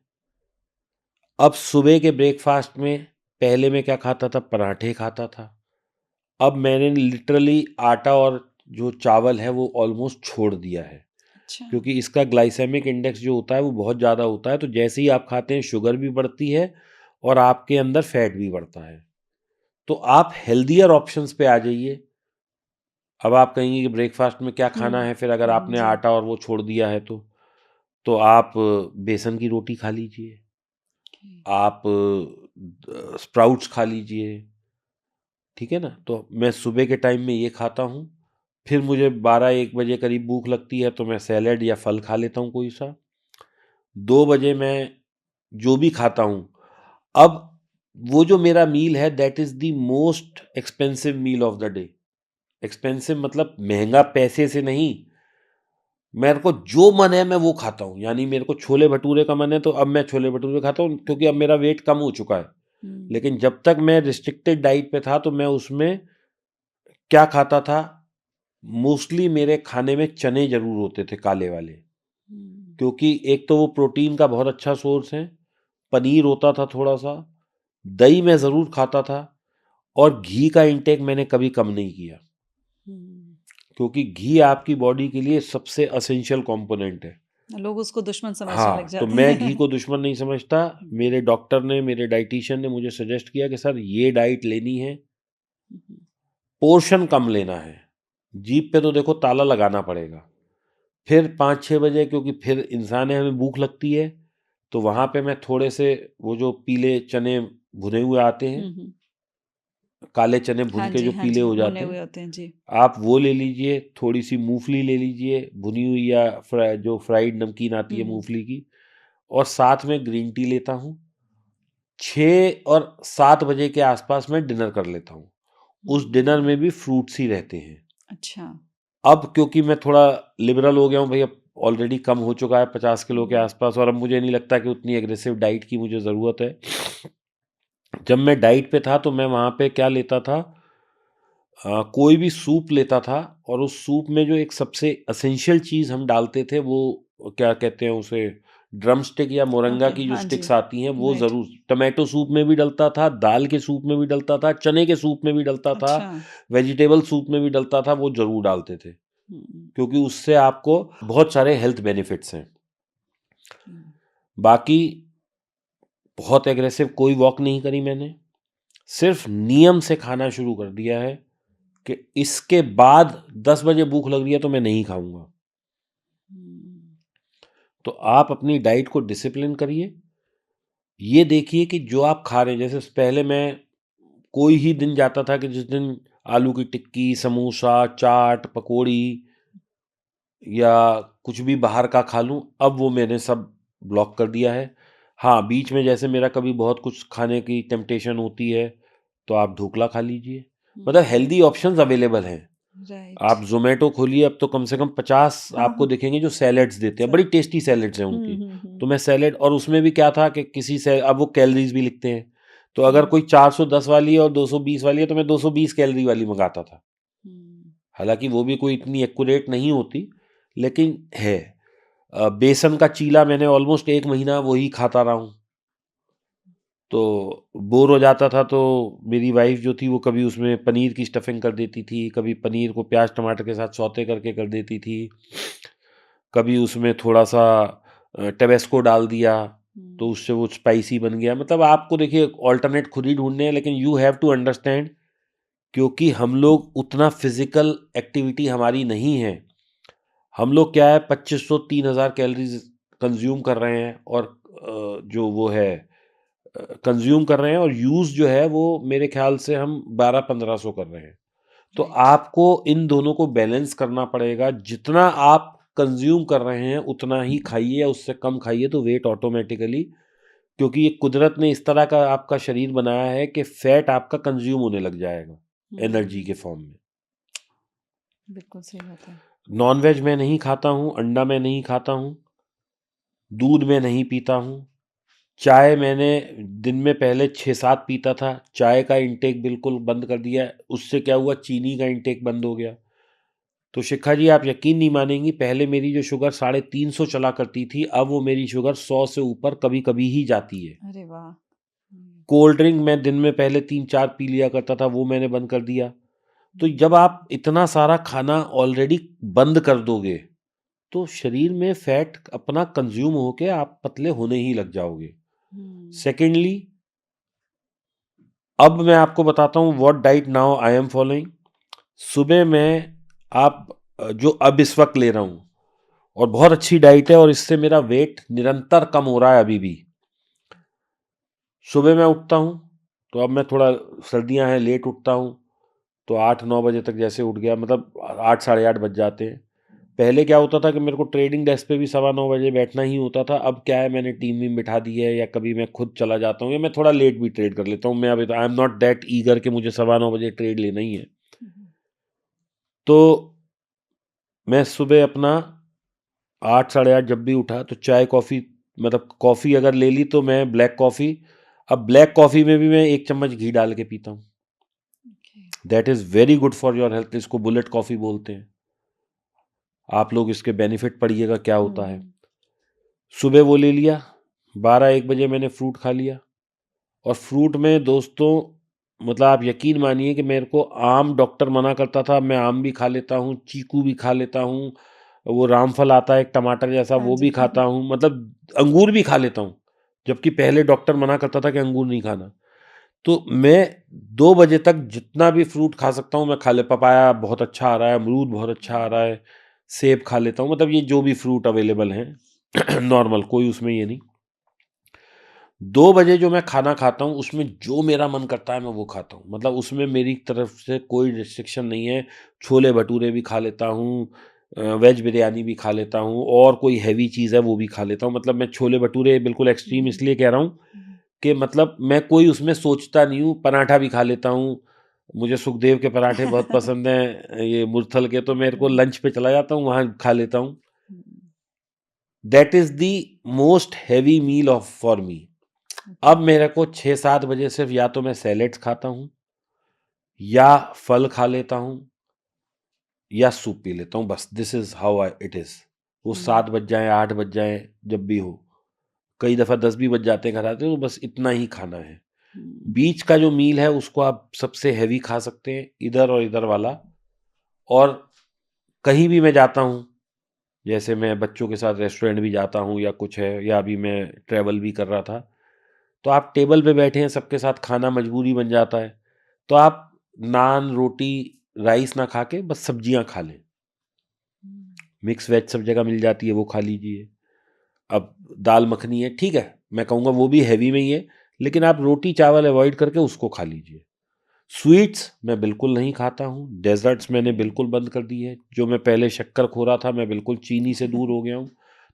अब सुबह के ब्रेकफ़ास्ट में पहले मैं क्या खाता था, पराठे खाता था। अब मैंने लिटरली आटा और जो चावल है वो ऑलमोस्ट छोड़ दिया है, अच्छा। क्योंकि इसका ग्लाइसेमिक इंडेक्स जो होता है वो बहुत ज़्यादा होता है, तो जैसे ही आप खाते हैं शुगर भी बढ़ती है और आपके अंदर फैट भी बढ़ता है। तो आप हेल्दियर ऑप्शंस पे आ जाइए। अब आप कहेंगे कि ब्रेकफ़ास्ट में क्या खाना है, फिर अगर आपने जी। आटा और वो छोड़ दिया है तो आप बेसन की रोटी खा लीजिए, आप स्प्राउट्स खा लीजिए, ठीक है ना? तो मैं सुबह के टाइम में ये खाता हूँ, फिर मुझे 12-1 बजे करीब भूख लगती है तो मैं सैलेड या फल खा लेता हूँ कोई सा। 2 बजे मैं जो भी खाता हूँ, अब वो जो मेरा मील है that is the most expensive meal of the day. Expensive मतलब महँगा पैसे से नहीं, मेरे को जो मन है मैं वो खाता हूँ। यानी मेरे को छोले भटूरे का मन है तो अब मैं छोले भटूरे खाता हूँ, क्योंकि अब मेरा वेट कम हो चुका है। लेकिन जब तक मैं रिस्ट्रिक्टेड डाइट पे था तो मैं उसमें क्या खाता था, मोस्टली मेरे खाने में चने ज़रूर होते थे, काले वाले। क्योंकि एक तो वो प्रोटीन का बहुत अच्छा सोर्स है, पनीर होता था थोड़ा-सा, दही मैं ज़रूर खाता था और घी का इंटेक मैंने कभी कम नहीं किया। क्योंकि घी आपकी बॉडी के लिए सबसे एसेंशियल कंपोनेंट है। लोग उसको दुश्मन समझने लग हाँ, तो जाते मैं घी हैं। को दुश्मन नहीं समझता। मेरे डॉक्टर ने, मेरे डायटीशियन ने मुझे सजेस्ट किया कि सर ये डाइट लेनी है, पोर्शन कम लेना है। जीभ पे तो देखो ताला लगाना पड़ेगा। फिर 5-6 बजे, क्योंकि फिर इंसान है, हमें भूख लगती है, तो वहाँ पे मैं थोड़े से वो जो पीले चने भुने हुए आते हैं, काले चने भुन के जो हाँ पीले जी, हो भुने जाते हुए हैं, होते हैं जी। आप वो ले लीजिए, थोड़ी-सी मूँगफली ले लीजिए, भुनी हुई या जो फ्राइड नमकीन आती है मूँगफली की, और साथ में ग्रीन टी लेता हूँ। 6 और 7 बजे के आसपास मैं डिनर कर लेता हूँ। उस डिनर में भी फ्रूट्स ही रहते हैं। अच्छा। अब क्योंकि मैं थोड़ा लिबरल हो गया हूँ भई, अब ऑलरेडी कम हो चुका है 50 किलो के आसपास, और अब मुझे नहीं लगता कि उतनी एग्रेसिव डाइट की मुझे ज़रूरत है। जब मैं डाइट पे था तो मैं वहाँ पे क्या लेता था, कोई भी सूप लेता था, और उस सूप में जो एक सबसे एसेंशियल चीज़ हम डालते थे वो क्या कहते हैं उसे, ड्रम स्टिक या मोरंगा ओके, की जो हाँ जी, स्टिक्स आती हैं वो राइट। ज़रूर। टोमेटो सूप में भी डलता था, दाल के सूप में भी डलता था, चने के सूप में भी डलता था, अच्छा। वेजिटेबल सूप में भी डलता था, वो ज़रूर डालते थे। हुँ, क्योंकि उससे आपको बहुत सारे हेल्थ बेनिफिट्स हैं। हुँ, बाकी बहुत एग्रेसिव कोई वॉक नहीं करी मैंने, सिर्फ़ नियम से खाना शुरू कर दिया है कि इसके बाद 10 बजे भूख लग रही है तो मैं नहीं खाऊँगा। हुँ, तो आप अपनी डाइट को डिसिप्लिन करिए। ये देखिए कि जो आप खा रहे हैं, जैसे पहले मैं कोई ही दिन जाता था कि जिस दिन आलू की टिक्की, समोसा, चाट, पकौड़ी या कुछ भी बाहर का खा लूँ, अब वो मैंने सब ब्लॉक कर दिया है। हाँ, बीच में जैसे मेरा कभी बहुत कुछ खाने की टेम्पटेशन होती है, तो आप ढोकला खा लीजिए। मतलब हेल्दी ऑप्शंस अवेलेबल हैं। राइट। आप ज़ोमैटो खोलिए, अब तो कम से कम 50 हाँ, आपको हाँ, दिखेंगे जो सैलेड्स देते हैं, सर। बड़ी टेस्टी सैलेड्स हैं हुँ, उनकी। हुँ, हुँ, तो मैं सैलेड, और उसमें भी क्या था कि किसी से अब वो कैलोरीज़ भी लिखते हैं। तो अगर हुँ, कोई 410 वाली है और 220 वाली है तो मैं 220 कैलोरी वाली मँगाता था। हुँ, हालाँकि वो भी कोई इतनी एक्यूरेट नहीं होती, लेकिन है। बेसन का चीला मैंने ऑलमोस्ट 1 महीना वही खाता रहा हूँ। तो बोर हो जाता था तो मेरी वाइफ़ जो थी वो कभी उसमें पनीर की स्टफिंग कर देती थी, कभी पनीर को प्याज़ टमाटर के साथ सौते करके कर देती थी, कभी उसमें थोड़ा-सा टैबास्को डाल दिया, तो हुँ, उससे वो स्पाइसी बन गया। मतलब आपको देखिए अल्टरनेट खुद ही ढूँढने हैं, लेकिन यू हैव टू अंडरस्टैंड, क्योंकि हम लोग उतना फ़िज़िकल एक्टिविटी हमारी नहीं है। हम लोग क्या है 2500-3000 कैलोरीज़ कंज़्यूम कर रहे हैं, और जो वो है कंज्यूम कर रहे हैं और यूज़ जो है वो मेरे ख्याल से हम 1200-1500 कर रहे हैं। तो राइट। आपको इन दोनों को बैलेंस करना पड़ेगा। जितना आप कंज्यूम कर रहे हैं उतना ही खाइए, या उससे कम खाइए तो वेट ऑटोमेटिकली, क्योंकि ये कुदरत ने इस तरह का आपका शरीर बनाया है कि फैट आपका कंज्यूम होने लग जाएगा एनर्जी के फॉर्म में। बिल्कुल सही बात है। नॉनवेज मैं नहीं खाता हूँ, अंडा मैं नहीं खाता हूँ, दूध मैं नहीं पीता हूँ। चाय मैंने दिन में पहले 6-7 पीता था, चाय का इंटेक बिल्कुल बंद कर दिया है। उससे क्या हुआ, चीनी का इंटेक बंद हो गया। तो शिखा जी, आप यकीन नहीं मानेंगी, पहले मेरी जो शुगर 350 चला करती थी, अब वो मेरी शुगर 100 से ऊपर कभी कभी ही जाती है। अरे वाह! कोल्ड ड्रिंक मैं दिन में पहले 3-4 पी लिया करता था, वो मैंने बंद कर दिया। तो हुँ, जब आप इतना सारा खाना ऑलरेडी बंद कर दोगे तो शरीर में फैट अपना कंज्यूम होके आप पतले होने ही लग जाओगे। हुँ, सेकेंडली, अब मैं आपको बताता हूँ what diet now I am following. सुबह में आप जो अब इस वक्त ले रहा हूँ, और बहुत अच्छी डाइट है, और इससे मेरा वेट निरंतर कम हो रहा है अभी भी। सुबह मैं उठता हूँ, तो अब मैं थोड़ा, सर्दियाँ हैं, लेट उठता हूँ, तो 8-9 बजे तक जैसे उठ गया, मतलब 8 साढ़े 8 बज जाते हैं। पहले क्या होता था कि मेरे को ट्रेडिंग डेस्क पे भी 9:15 बजे बैठना ही होता था। अब क्या है, मैंने टीम वीम बिठा दी है, या कभी मैं खुद चला जाता हूँ, या मैं थोड़ा लेट भी ट्रेड कर लेता हूँ। मैं अभी I am not that eager कि मुझे 9:15 बजे ट्रेड लेना ही है। हुँ, तो मैं सुबह अपना 8 साढ़े 8 जब भी उठा तो चाय कॉफ़ी, मतलब कॉफ़ी अगर ले ली तो मैं ब्लैक कॉफ़ी। अब ब्लैक कॉफ़ी में भी मैं 1 चम्मच घी डाल के पीता हूँ। Okay. That is very good for your health. इसको बुलेट कॉफ़ी बोलते हैं। आप लोग इसके बेनिफिट पढ़िएगा क्या होता है। हुँ, सुबह वो ले लिया, 12-1 बजे मैंने फ्रूट खा लिया। और फ्रूट में दोस्तों, मतलब आप यकीन मानिए कि मेरे को आम डॉक्टर मना करता था, मैं आम भी खा लेता हूँ, चीकू भी खा लेता हूँ, वो रामफल आता है एक टमाटर जैसा, हाँ वो भी जी। खाता हूँ, मतलब अंगूर भी खा लेता हूँ। जबकि पहले डॉक्टर मना करता था कि अंगूर नहीं खाना। तो मैं 2 बजे तक जितना भी फ्रूट खा सकता हूँ मैं खा ले। पपाया बहुत अच्छा आ रहा है, अमरूद बहुत अच्छा आ रहा हुँ, है, सेब खा लेता हूँ, मतलब ये जो भी फ्रूट अवेलेबल हैं नॉर्मल, कोई उसमें ये नहीं। 2 बजे जो मैं खाना खाता हूँ उसमें जो मेरा मन करता है मैं वो खाता हूँ। मतलब उसमें मेरी तरफ से कोई रिस्ट्रिक्शन नहीं है। छोले भटूरे भी खा लेता हूँ, वेज बिरयानी भी खा लेता हूँ, और कोई हेवी चीज़ है वो भी खा लेता हूँ। मतलब मैं छोले भटूरे बिल्कुल एक्सट्रीम हुँ, इसलिए कह रहा हूँ हुँ, कि मतलब मैं कोई उसमें सोचता नहीं हूँ। पराठा भी खा लेता हूँ। मुझे सुखदेव के पराठे बहुत पसंद हैं, ये मुरथल के, तो मेरे को हुँ, लंच पे चला जाता हूँ, वहाँ खा लेता हूँ। Hmm, that is the most heavy meal of for me. Okay. अब मेरे को 6-7 बजे सिर्फ या तो मैं सैलेड्स खाता हूँ, या फल खा लेता हूँ, या सूप पी लेता हूँ, बस this is how I it is. वो हुँ, 7 बज जाएँ, 8 बज जाएँ, जब भी हो। कई दफ़ा 10 भी बज जाते हैं घर आते, तो बस इतना ही खाना है। हुँ, बीच का जो मील है उसको आप सबसे हेवी खा सकते हैं, इधर और इधर वाला। और कहीं भी मैं जाता हूँ, जैसे मैं बच्चों के साथ रेस्टोरेंट भी जाता हूँ या कुछ है, या अभी मैं ट्रैवल भी कर रहा था, तो आप टेबल पे बैठे हैं, सबके साथ खाना मजबूरी बन जाता है। तो आप नान, रोटी, राइस ना खा के बस सब्जियाँ खा लें। हुँ, मिक्स वेज सब जगह मिल जाती है, वो खा लीजिए। अब दाल मखनी है, ठीक है, मैं कहूँगा वो भी हेवी में ही है, लेकिन आप रोटी चावल अवॉइड करके उसको खा लीजिए। स्वीट्स मैं बिल्कुल नहीं खाता हूँ, डेज़र्ट्स मैंने ओके। बिल्कुल बंद कर दी है। जो मैं पहले शक्करखोरा था, मैं बिल्कुल चीनी से दूर हो गया हूँ।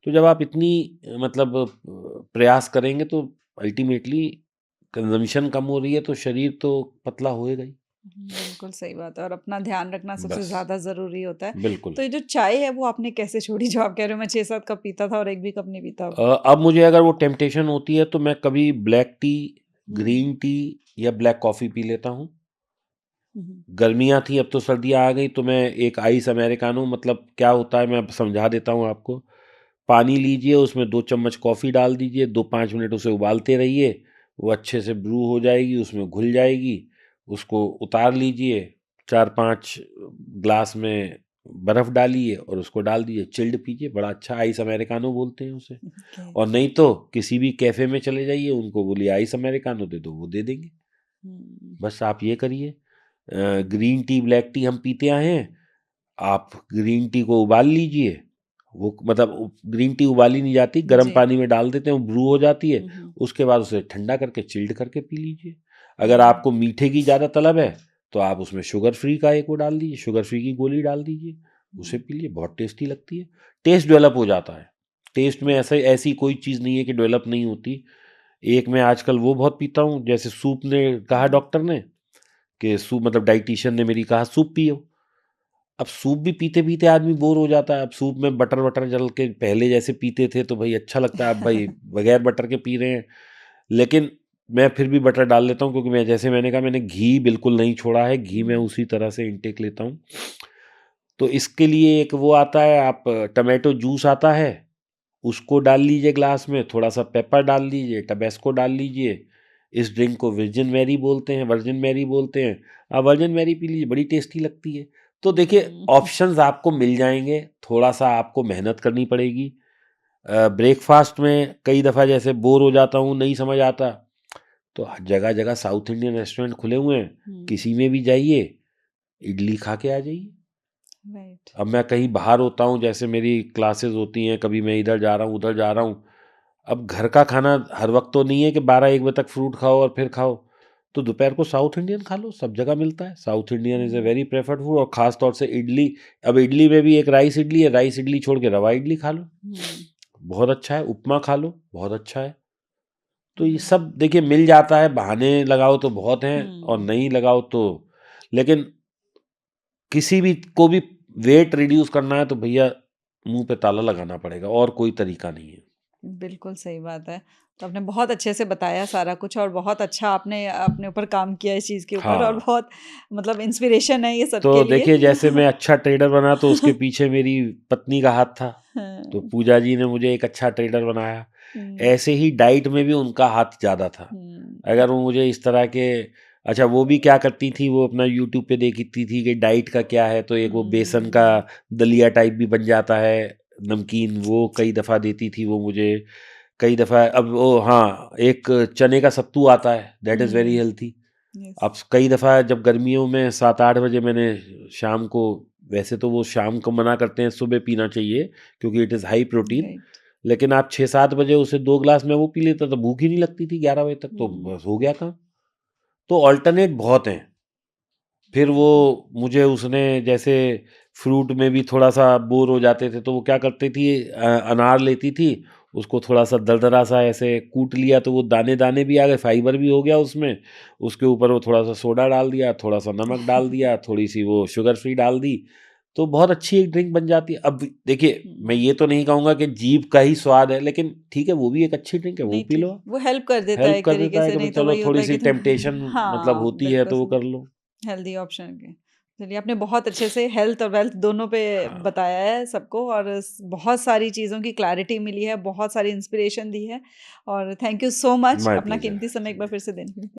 तो जब आप इतनी मतलब प्रयास करेंगे तो अल्टीमेटली कंज़म्पशन कम हो रही है, तो शरीर तो पतला होएगा ही। बिल्कुल सही बात है और अपना ध्यान रखना सबसे बस, ज़्यादा ज़रूरी होता है। बिल्कुल। तो ये जो चाय है वो आपने कैसे छोड़ी जो आप कह रहे हो मैं 6-7 कप पीता था और 1 भी कप नहीं पीता अब? अब मुझे अगर वो टेम्पटेशन होती है तो मैं कभी ब्लैक टी, हुँ, ग्रीन टी या ब्लैक कॉफ़ी पी लेता हूँ। हुँ, हुँ, गर्मियाँ थी, अब तो सर्दियाँ आ गई, तो मैं एक आइस अमेरिकानो, मतलब क्या होता है मैं अब समझा देता हूँ आपको। पानी लीजिए, उसमें 2 चम्मच कॉफ़ी डाल दीजिए, 2-5 मिनट उसे उबालते रहिए, वो अच्छे से ब्रू हो जाएगी, उसमें घुल जाएगी, उसको उतार लीजिए, 4-5 ग्लास में बर्फ़ डालिए और उसको डाल दीजिए, चिल्ड पीजिए, बड़ा अच्छा आइस अमेरिकानो बोलते हैं उसे। ओके। और नहीं तो किसी भी कैफ़े में चले जाइए, उनको बोलिए आइस अमेरिकानो दे दो, वो दे देंगे। हुँ, बस आप ये करिए। ग्रीन टी, ब्लैक टी हम पीते आए हैं, आप ग्रीन टी को उबाल लीजिए, वो मतलब ग्रीन टी उबाली नहीं जाती, गर्म जी। पानी में डाल देते हैं, वो ब्रू हो जाती है। उसके बाद उसे ठंडा करके चिल्ड करके पी लीजिए। अगर आपको मीठे की ज़्यादा तलब है तो आप उसमें शुगर फ्री का एक वो डाल दीजिए, शुगर फ्री की गोली डाल दीजिए, उसे पी लीजिए, बहुत टेस्टी लगती है। टेस्ट डेवलप हो जाता है। टेस्ट में ऐसी कोई चीज़ नहीं है कि डेवलप नहीं होती। एक मैं आजकल वो बहुत पीता हूँ, जैसे सूप ने कहा डॉक्टर ने कि सूप, मतलब डाइटिशियन ने मेरी कहा सूप पियो। अब सूप भी पीते पीते आदमी बोर हो जाता है। अब सूप में बटर वटर डाल के पहले जैसे पीते थे तो भाई अच्छा लगता है, अब भाई बगैर बटर के पी रहे हैं। लेकिन मैं फिर भी बटर डाल लेता हूँ, क्योंकि मैं, जैसे मैंने कहा, मैंने घी बिल्कुल नहीं छोड़ा है, घी मैं उसी तरह से इंटेक लेता हूँ। तो इसके लिए एक वो आता है, आप टमाटो जूस आता है, उसको डाल लीजिए ग्लास में, थोड़ा सा पेपर डाल लीजिए, टबेस्को डाल लीजिए। इस ड्रिंक को वर्जिन मैरी बोलते हैं। आप वर्जिन मैरी पी लीजिए, बड़ी टेस्टी लगती है। तो देखिए, ऑप्शंस आपको मिल जाएंगे, थोड़ा सा आपको मेहनत करनी पड़ेगी। ब्रेकफास्ट में कई दफ़ा जैसे बोर हो जाता हूँ, नहीं समझ आता, तो जगह जगह साउथ इंडियन रेस्टोरेंट खुले हुए हैं, किसी में भी जाइए, इडली खा के आ जाइए। राइट। अब मैं कहीं बाहर होता हूँ, जैसे मेरी क्लासेस होती हैं, कभी मैं इधर जा रहा हूँ उधर जा रहा हूँ, अब घर का खाना हर वक्त तो नहीं है कि 12-1 बजे तक फ्रूट खाओ और फिर खाओ। तो दोपहर को साउथ इंडियन खा लो, सब जगह मिलता है। South Indian is a very preferred food, और ख़ास तौर से इडली। अब इडली में भी एक राइस इडली है, राइस इडली छोड़ के रवा इडली खा लो, बहुत अच्छा है। उपमा खा लो, बहुत अच्छा है। तो ये सब देखिए मिल जाता है, बहाने लगाओ तो बहुत हैं, और नहीं लगाओ तो, लेकिन किसी भी को भी वेट रिड्यूस करना है तो भैया मुंह पे ताला लगाना पड़ेगा, और कोई तरीका नहीं है। बिल्कुल सही बात है। तो आपने बहुत अच्छे से बताया सारा कुछ, और बहुत अच्छा आपने अपने ऊपर काम किया इस चीज़ के ऊपर, और हाँ, बहुत मतलब इंस्पिरेशन है ये सबके तो लिए। देखिए, जैसे मैं अच्छा ट्रेडर बना तो उसके पीछे मेरी पत्नी का हाथ था, तो हाँ। पूजा जी ने मुझे एक अच्छा ट्रेडर बनाया। हुँ, ऐसे ही डाइट में भी उनका हाथ ज़्यादा था। हुँ, अगर वो मुझे इस तरह के, अच्छा वो भी क्या करती थी, वो अपना यूट्यूब पे देखती थी कि डाइट का क्या है, तो एक वो बेसन का हुँ, दलिया टाइप भी बन जाता है, नमकीन, वो कई दफ़ा देती थी वो मुझे। कई दफ़ा, अब वो, हाँ, एक चने का सत्तू आता है, that is very hmm, healthy. Yes, अब कई दफ़ा जब गर्मियों में 7-8 बजे मैंने शाम को, वैसे तो वो शाम को मना करते हैं, सुबह पीना चाहिए क्योंकि it is high protein, right. लेकिन आप 6-7 बजे उसे 2 ग्लास मैं वो पी लेता, तो भूख ही नहीं लगती थी 11 बजे तक, तो हुँ, बस हो गया काम। तो अल्टरनेट बहुत हैं। फिर वो बिल्कुल। मुझे उसने, जैसे फ्रूट में भी थोड़ा सा बोर हो जाते थे, तो वो क्या करती थी, अनार लेती थी, उसको थोड़ा सा दरदरा सा ऐसे कूट लिया, तो वो दाने दाने भी आ गए, फाइबर भी हो गया उसमें। उसके ऊपर वो थोड़ा सा सोडा डाल दिया, थोड़ा सा नमक डाल दिया, थोड़ी सी वो शुगर फ्री डाल दी, तो बहुत अच्छी एक ड्रिंक बन जाती है। अब देखिए, मैं हुँ, ये तो नहीं कहूँगा कि जीभ का ही स्वाद है, लेकिन ठीक है, वो भी एक अच्छी ड्रिंक है, वो नहीं पी ठीक, लो। वो हेल्प कर देता है हेल्प एक कर तरीके देता है से, कि भाई नहीं तो चलो, वही होता थोड़ी है सी कि थोड़ा टेम्पटेशन मतलब हाँ, होती है बिल्कुल तो वो सही। कर लो। हेल्दी ऑप्शन के। चलिए, आपने बहुत अच्छे से हेल्थ और वेल्थ दोनों पे हाँ, बताया है सबको, और बहुत सारी चीज़ों की क्लैरिटी मिली है, बहुत सारी इंस्पिरेशन दी है, और thank you so much my अपना प्लेजर। कीमती समय एक बार चलिए। फिर से देने के लिए।